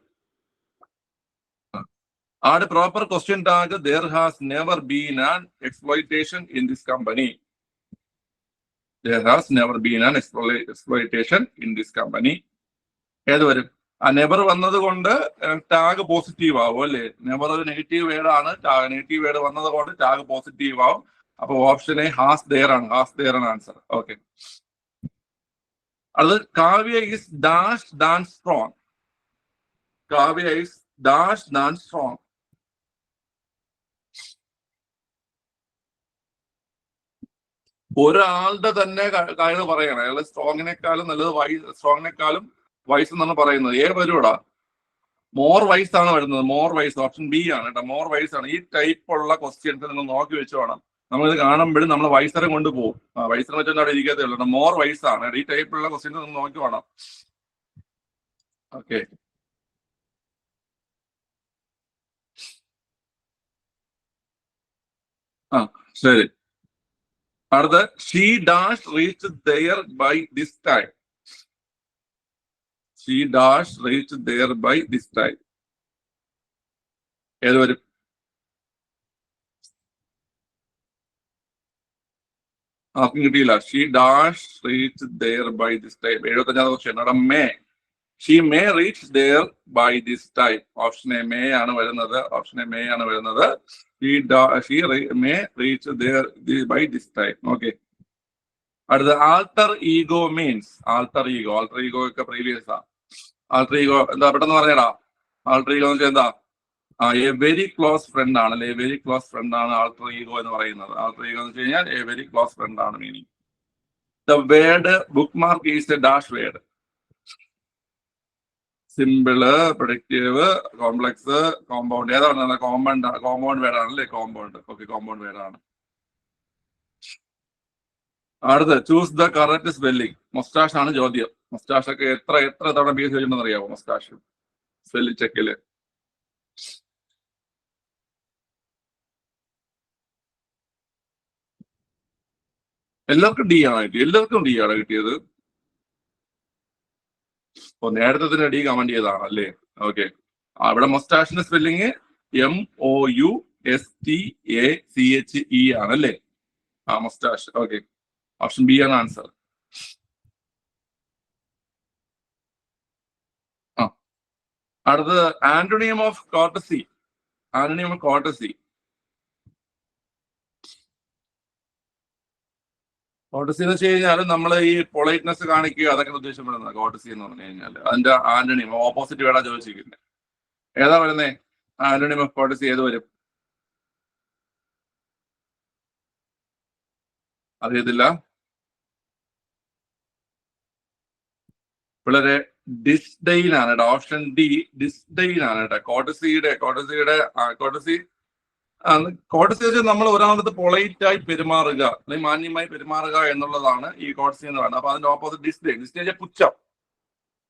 Add proper question tag there has never been an exploitation in this company. There has never been an exploitation in this company. ഏത് വരും? ആ നെവർ വന്നത് കൊണ്ട് ടാഗ് പോസിറ്റീവ് ആവും അല്ലേ? നെവർ ഒരു നെഗറ്റീവ് വേർഡ് ആണ്. നെഗറ്റീവ് വേർഡ് വന്നത് കൊണ്ട് ടാഗ് പോസിറ്റീവ് ആവും. അപ്പൊ ഓപ്ഷൻ എ ഹാസ് ദെയർ ആണ് ആൻസർ. ഓക്കെ, അത് Kavya is dash than strong. Kavya is dash than strong. ഒരാളുടെ തന്നെ കാര്യം പറയണം. അയാൾ സ്ട്രോങ്ങിനെക്കാളും നല്ലത് സ്ട്രോങ്ങിനെക്കാളും വൈസ് എന്നാണ് പറയുന്നത്. ഏത് വരുവാടാ? മോർ വൈസ് ആണ് വരുന്നത്. മോർ വൈസ് ഓപ്ഷൻ ബി ആണ് കേട്ടോ. മോർ വൈസ് ആണ്. ഈ ടൈപ്പ് ഉള്ള ക്വസ്റ്റ്യൻസ് നിങ്ങൾ നോക്കി വെച്ച് വേണം. നമ്മളിത് കാണുമ്പോഴും നമ്മൾ വൈസറെ കൊണ്ടുപോകും. വൈസറെ വെച്ചൊന്നും അവിടെ ഇരിക്കത്തേ ഉള്ളൂ. മോർ വൈസ് ആണ്. ഈ ടൈപ്പുള്ള ക്വസ്റ്റ്യൻസ് നിങ്ങൾ നോക്കി വേണം. ഓക്കെ, ശരി. അടുത്ത, she dash reach there by this time. She dash reached there by this time. ഏത് വരും? ആർക്കും കിട്ടിയില്ല. She dash reached there by this time. 75ാമത്തെ ക്വസ്റ്റ്യൻ. അവിടെ may. She may reach there by this time. Option A may ആണ് വരുന്നത്. She may reach there by this time. Okay, അടുത്ത alter ego means. Alter ego ഒക്കെ പ്രീവിയസ് ആ. ആൾട്ടർ ഈഗോ എന്താ? പെട്ടെന്ന് പറഞ്ഞേടാ. ആൾട്ടർ ഈഗോ എന്ന് വെച്ചാൽ എന്താ? എ വെരി ക്ലോസ് ഫ്രണ്ട് ആണ് അല്ലെ? വെരി ക്ലോസ് ഫ്രണ്ട് ആണ് ആൾട്ടർ ഈഗോ എന്ന് പറയുന്നത്. ആൾട്ടർ ഈഗോ എന്ന് വെച്ച് കഴിഞ്ഞാൽ എ വെരി ക്ലോസ് ഫ്രണ്ട് ആണ് meaning. The word book mark is A dash word. Simple, productive, complex, compound. ഏതാണ്? കോമ്പൗണ്ട് വേർഡ് ആണല്ലേ? കോമ്പൗണ്ട്. ഓക്കെ, കോമ്പൗണ്ട് വേർഡ് ആണ്. അടുത്ത്, choose the correct spelling. Moustache ആണ് ചോദ്യം. മൊസ്റ്റാഷ് ഒക്കെ എത്ര തവണ ബി എസ് ചോദിച്ചിട്ടുണ്ടെന്ന് അറിയാമോ? മൊസ്റ്റാഷ് സ്പെല്ലിംഗ് ചെക്കില്. എല്ലാവർക്കും ഡി ആണ് കിട്ടിയത്, എല്ലാവർക്കും ഡി ആണ് കിട്ടിയത്. ഓ, നേരത്തെ തന്നെ ഡി കമന്റ് ചെയ്തതാണ് അല്ലേ? ഓക്കെ. അവിടെ മൊസ്റ്റാഷിന്റെ സ്പെല്ലിങ് MOUSTACHE ആണല്ലേ? ആ, മൊസ്റ്റാഷ്. ഓക്കെ, ഓപ്ഷൻ ബി ആണ് ആൻസർ. ആ, അടുത്തത് antonym of courtesy. Antonym of courtesy. Courtesy എന്ന് വെച്ച് കഴിഞ്ഞാൽ നമ്മൾ ഈ പൊളൈറ്റ്നെസ് കാണിക്കുക അതൊക്കെ ഉദ്ദേശപ്പെടുന്നത് കോർട്ടസി എന്ന് പറഞ്ഞു കഴിഞ്ഞാൽ. അതിന്റെ ആന്റോണിയം ഓപ്പോസിറ്റ് വേടാ ചോദിച്ചിരിക്കുന്നത്. ഏതാ വരുന്നേ? ആന്റോണിയം ഓഫ് കോർട്ടസി ഏത് വരും? അറിയത്തില്ല. വളരെ ഡിസ്ഡെയിൻ ആണ് കേട്ടോ. ഓപ്ഷൻ ഡി ഡിസ്ഡെയിൻ ആണ് കേട്ടോ. കോർട്ടസി നമ്മൾ ഒരാളടുത്ത് പൊളൈറ്റ് ആയി പെരുമാറുക അല്ലെങ്കിൽ മാന്യമായി പെരുമാറുക എന്നുള്ളതാണ് ഈ കോർട്ടസി എന്ന് പറയുന്നത്. അപ്പൊ അതിന്റെ ഓപ്പോസിറ്റ് ഡിസ്ഡെയിൻ. ഡിസ്ഡെയിൻ പുച്ഛം.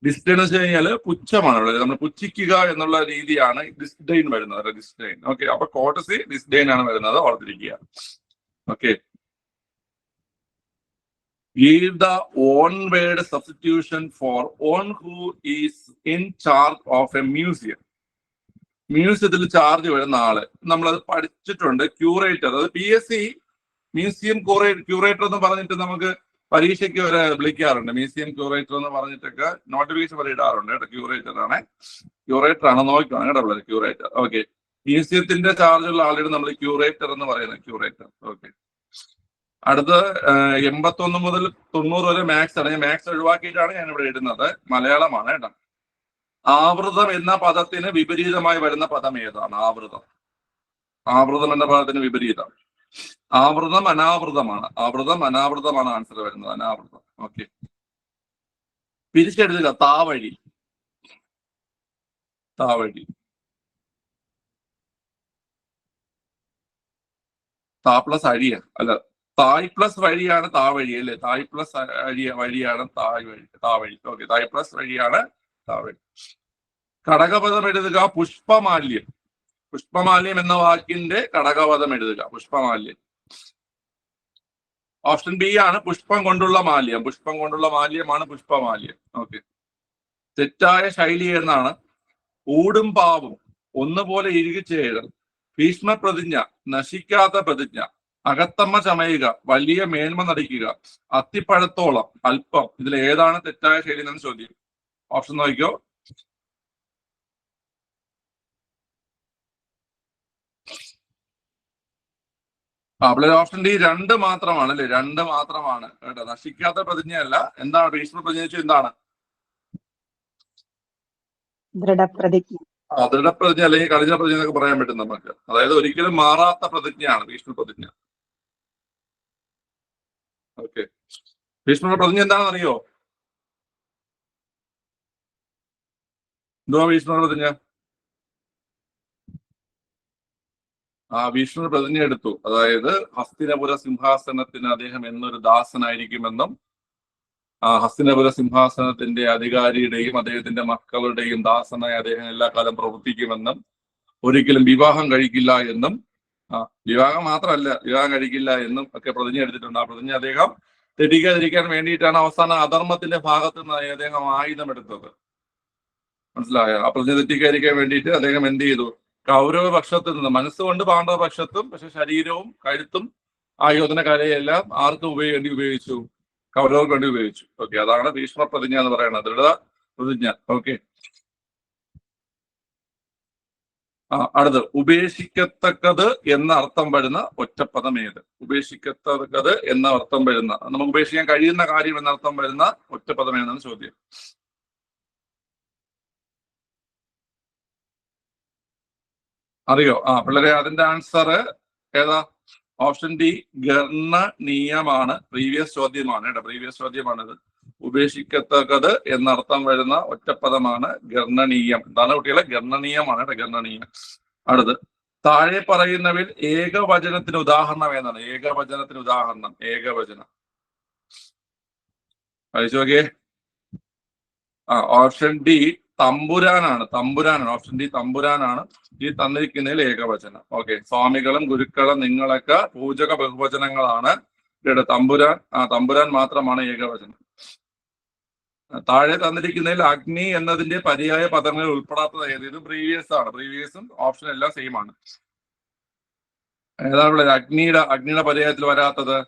ഡിസ്ഡെയിൻ എന്ന് വെച്ച് കഴിഞ്ഞാൽ പുച്ഛമാണ്. നമ്മൾ പുച്ഛിക്കുക എന്നുള്ള രീതിയാണ് ഡിസ്ഡെയിൻ വരുന്നത്. ഡിസ്ഡെയിൻ. ഓക്കെ, അപ്പൊ കോർട്ടസി ഡിസ്ഡെയിൻ ആണ് വരുന്നത്, ഓർത്തിരിക്കുക. Okay. Give the one-word substitution for one who is in charge of a museum. മ്യൂസിയത്തിൽ ചാർജ് വരുന്ന ആള് നമ്മളത് പഠിച്ചിട്ടുണ്ട്. ക്യൂറേറ്റർ. അത് PSC മ്യൂസിയം ക്യൂറേറ്റർ എന്ന് പറഞ്ഞിട്ട് നമുക്ക് പരീക്ഷയ്ക്ക് വരെ വിളിക്കാറുണ്ട്. മ്യൂസിയം ക്യൂറേറ്റർ എന്ന് പറഞ്ഞിട്ടൊക്കെ നോട്ടിഫിക്കേഷൻ വരെ ഇടാറുണ്ട് കേട്ടോ. ക്യൂറേറ്റർ ആണ് നോക്കണം കേട്ടോ. ക്യൂറേറ്റർ. ഓക്കെ. മ്യൂസിയത്തിന്റെ ചാർജുള്ള ആളുടെ നമ്മൾ ക്യൂറേറ്റർ എന്ന് പറയുന്നത്. ക്യൂറേറ്റർ. ഓക്കെ. അടുത്ത് 81 മുതൽ 90 വരെ മാത്സ് ആണ്. ഞാൻ മാത്സ് ഒഴിവാക്കിയിട്ടാണ് ഞാൻ ഇവിടെ ഇടുന്നത്. മലയാളമാണ് കേട്ടോ. ആവൃതം എന്ന പദത്തിന് വിപരീതമായി വരുന്ന പദം ഏതാണ്? ആവൃതം എന്ന പദത്തിന് വിപരീതം. ആവൃതം അനാവൃതമാണ്. അനാവൃതമാണ് ആൻസർ വരുന്നത്. അനാവൃതം. ഓക്കെ. പിരിച്ചെടുക്കുക. താവഴി. താ പ്ലസ് അഴിയ അല്ല, തായ് പ്ലസ് വഴിയാണ് താവഴി അല്ലേ? തായ് പ്ലസ് വഴിയാണ് താവഴി. ഓക്കെ, തായ് പ്ലസ് വഴിയാണ് താവഴി. ഘടകപദം എഴുതുക. പുഷ്പമാല്യം. പുഷ്പമാല്യം എന്ന വാക്കിന്റെ ഘടകപദം എഴുതുക. പുഷ്പമാല്യം. ഓപ്ഷൻ ബി ആണ് പുഷ്പം കൊണ്ടുള്ള മാല്യം. പുഷ്പം കൊണ്ടുള്ള മാല്യമാണ് പുഷ്പമാല്യം. ഓക്കെ. തെറ്റായ ശൈലി എന്നാണ് ഊടും പാവും ഒന്നുപോലെ ഇഴുകിച്ചേരൽ, ഭീഷ്മ പ്രതിജ്ഞ, നശിക്കാത്ത പ്രതിജ്ഞ, അകത്തമ്മ ചമയുക, വലിയ മേന്മ നടിക്കുക, അത്തിപ്പഴത്തോളം, അല്പം. ഇതിൽ ഏതാണ് തെറ്റായ ശൈലി എന്നാണ് ചോദ്യം. ഓപ്ഷൻ നോക്കിക്കോ. അവിടെ ഓപ്ഷൻ ഡി 2 മാത്രമാണ് അല്ലെ? 2 മാത്രമാണ് കേട്ടോ. നശിക്കാത്ത പ്രതിജ്ഞയല്ല. എന്താണ് ഭീഷ്മ പ്രതിജ്ഞ? എന്താണ്? ദൃഢപ്രതിജ്ഞ. ദൃഢപ്രതിജ്ഞ അല്ലെങ്കിൽ കഠിന പ്രതിജ്ഞ എന്നൊക്കെ പറയാൻ പറ്റും നമുക്ക്. അതായത് ഒരിക്കലും മാറാത്ത പ്രതിജ്ഞയാണ് ഭീഷ്മ പ്രതിജ്ഞ. ഓക്കെ. ഭീഷ്മ പ്രതിജ്ഞ എന്താണെന്ന് അറിയോ? എന്തുവാ ഭീഷ്മ പ്രതിജ്ഞ? ഭീഷ്മ പ്രതിജ്ഞ എടുത്തു. അതായത് ഹസ്തിനപുര സിംഹാസനത്തിന് അദ്ദേഹം എന്നൊരു ദാസനായിരിക്കുമെന്നും ഹസ്തിനപുര സിംഹാസനത്തിന്റെ അധികാരിയുടെയും അദ്ദേഹത്തിന്റെ മക്കളുടെയും ദാസനായി അദ്ദേഹം എല്ലാ കാലം പ്രവർത്തിക്കുമെന്നും ഒരിക്കലും വിവാഹം കഴിക്കില്ല എന്നും വിവാഹം മാത്രമല്ല വിവാഹം കഴിക്കില്ല എന്നും ഒക്കെ പ്രതിജ്ഞ എടുത്തിട്ടുണ്ട്. ആ പ്രതിജ്ഞ അദ്ദേഹം തെറ്റിക്കാതിരിക്കാൻ വേണ്ടിയിട്ടാണ് അവസാന അധർമ്മത്തിന്റെ ഭാഗത്ത് നിന്ന് അദ്ദേഹം ആയുധം എടുത്തത്. മനസ്സിലായോ? ആ പ്രതിജ്ഞ തെറ്റിക്കാതിരിക്കാൻ വേണ്ടിയിട്ട് അദ്ദേഹം എന്ത് ചെയ്തു? കൗരവ പക്ഷത്ത് നിന്ന് മനസ്സുകൊണ്ട് പാണ്ഡവ പക്ഷത്തും, പക്ഷെ ശരീരവും കഴുത്തും ആയോധന കലയെല്ലാം ആർക്ക് വേണ്ടി ഉപയോഗിച്ചു? കൗരവർക്ക് വേണ്ടി ഉപയോഗിച്ചു. ഓക്കെ, അതാണ് ഭീഷ്മ പ്രതിജ്ഞ എന്ന് പറയുന്നത്. ദൃഢ പ്രതിജ്ഞ. ഓക്കെ. അടുത്ത് ഉപേക്ഷിക്കത്തക്കത് എന്ന അർത്ഥം വരുന്ന ഒറ്റപ്പദം ഏത്? ഉപേക്ഷിക്കത്തക്കത് എന്ന അർത്ഥം വരുന്ന, നമുക്ക് ഉപേക്ഷിക്കാൻ കഴിയുന്ന കാര്യം എന്ന അർത്ഥം വരുന്ന ഒറ്റപ്പദം ഏതെന്നാണ് ചോദ്യം. അറിയോ? പിള്ളേരെ അതിന്റെ ആൻസർ ഏതാ? Option D ഗർണനീയമാണ്. പ്രീവിയസ് ചോദ്യമാണ് കേട്ടോ. പ്രീവിയസ് ചോദ്യമാണിത്. ഉപേക്ഷിക്കത്തക്കത് എന്നർത്ഥം വരുന്ന ഒറ്റപ്പദമാണ് ഗർണനീയം. എന്താണ് കുട്ടികളെ? ഗർണനീയമാണ് കേട്ടോ. ഗർണനീയം. അടുത്ത് താഴെ പറയുന്നവയിൽ ഏകവചനത്തിന് ഉദാഹരണം ഏതാണ്? ഏകവചനത്തിന് ഉദാഹരണം. ഏകവചനം കഴിച്ചു നോക്കിയേ. ഓപ്ഷൻ ഡി തമ്പുരാനാണ്. ഓപ്ഷൻ ഡി തമ്പുരാനാണ് ഈ തന്നിരിക്കുന്നതിൽ ഏകവചനം. ഓക്കെ. സ്വാമികളും ഗുരുക്കളും നിങ്ങളൊക്കെ പൂജക ബഹുവചനങ്ങളാണ്. ഇവിടെ തമ്പുരാൻ തമ്പുരാൻ മാത്രമാണ് ഏകവചനം. താഴെ തന്നിരിക്കുന്നതിൽ അഗ്നി എന്നതിന്റെ പര്യായ പദങ്ങളിൽ ഉൾപ്പെടാത്തത് ഏത്? ഇത് പ്രീവിയസ് ആണ്. പ്രീവിയസും ഓപ്ഷൻ എല്ലാം സെയിം ആണ്. ഏതാണ് ഉള്ളത്? അഗ്നിയുടെ പര്യായത്തിൽ വരാത്തത്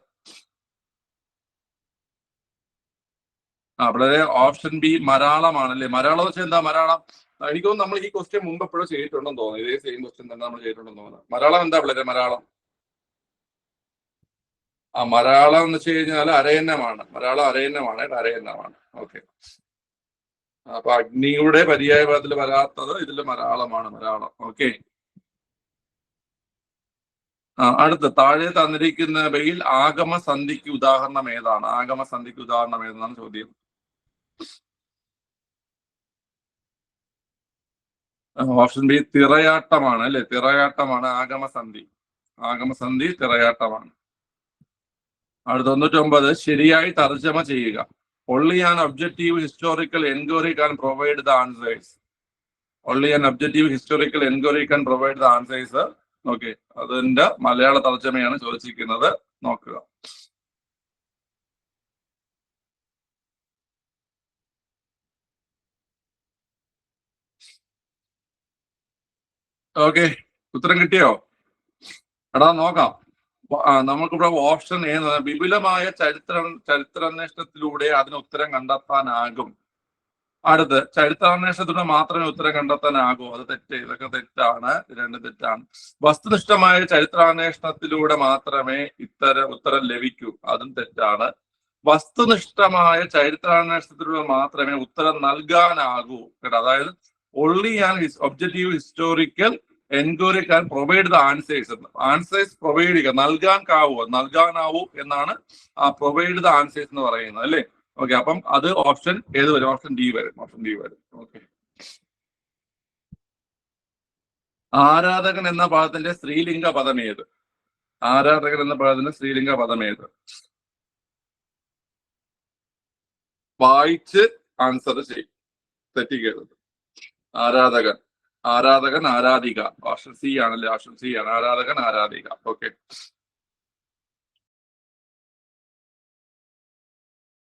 വളരെ ഓപ്ഷൻ ബി മരാളമാണല്ലേ. മരാളം വെച്ചാൽ എന്താ? മരാളം എനിക്ക് തോന്നുന്നു നമ്മൾ ഈ ക്വസ്റ്റ്യൻ മുമ്പ് എപ്പോഴും ചെയ്തിട്ടുണ്ടെന്ന് തോന്നുന്നു. ഇതേ സെയിം ക്വസ്റ്റ്യൻ തന്നെ നമ്മൾ ചെയ്തിട്ടുണ്ടെന്ന് തോന്നുന്നു. മരാളം എന്താ പിള്ളേരെ? മരാളം മരാളം എന്ന് വെച്ച് കഴിഞ്ഞാൽ അരയന്നമാണ്. മരാളം അരയന്നമാണ്. അരയന്നമാണ്. ഓക്കെ. അപ്പൊ അഗ്നിയുടെ പര്യായ പദത്തിൽ വരാത്തത് ഇതിൽ മരാളമാണ്. മരാളം. ഓക്കെ. അടുത്ത് താഴെ തന്നിരിക്കുന്നവയിൽ ആഗമസന്ധിക്ക് ഉദാഹരണം ഏതാണ്? ആഗമസന്ധിക്ക് ഉദാഹരണം ഏതെന്നാണ് ചോദ്യം. ഓപ്ഷൻ ബി തിറയാട്ടമാണ് അല്ലെ. തിറയാട്ടമാണ് ആഗമസന്ധി. ആഗമസന്ധി തിറയാട്ടമാണ്. അടുത്ത 99 ശരിയായി തർജ്ജമ ചെയ്യുക. only an objective historical enquiry can provide the answers. only an objective historical enquiry can provide the answers. Okay, അതിന്റെ മലയാള തർജ്ജമയാണ് ചോദിച്ചിരിക്കുന്നത്. നോക്കുക. ഓക്കെ, ഉത്തരം കിട്ടിയോ? എടാ നോക്കാം. നമുക്കിവിടെ ഓപ്ഷൻ എ വിപുലമായ ചരിത്രാന്വേഷണത്തിലൂടെ അതിന് ഉത്തരം കണ്ടെത്താനാകും. അടുത്ത് ചരിത്രാന്വേഷണത്തിലൂടെ മാത്രമേ ഉത്തരം കണ്ടെത്താനാകൂ. അത് തെറ്റ്. ഇതൊക്കെ തെറ്റാണ്. രണ്ട് തെറ്റാണ്. വസ്തുനിഷ്ഠമായ ചരിത്രാന്വേഷണത്തിലൂടെ മാത്രമേ ഉത്തരം ലഭിക്കൂ. അതും തെറ്റാണ്. വസ്തുനിഷ്ഠമായ ചരിത്രാന്വേഷണത്തിലൂടെ മാത്രമേ ഉത്തരം നൽകാനാകൂ. കേട്ടോ, അതായത് only an objective historical enquiry can provide the answers. Answers provide ചെയ്യുക, നൽകാനാവൂ എന്നാണ് പ്രൊവൈഡ് ദ ആൻസേഴ്സ് എന്ന് പറയുന്നത് അല്ലേ. ഓക്കെ, അപ്പം അത് ഓപ്ഷൻ ഏത് വരും? ഓപ്ഷൻ ഡി വരും. ഓപ്ഷൻ ഡി വരും. ഓക്കെ. ആരാധകൻ എന്ന പദത്തിന്റെ സ്ത്രീലിംഗ പദം ഏത്? ആരാധകൻ എന്ന പദത്തിന്റെ സ്ത്രീലിംഗ പദം ഏത്? വായിച്ച് ആൻസർ ചെയ്യും, തെറ്റിക്കരുത്. ആരാധകൻ, ആരാധിക. ഓപ്ഷൻ സി ആണല്ലേ. ഓപ്ഷൻ സി ആണ്. ആരാധകൻ, ആരാധിക. ഓക്കെ.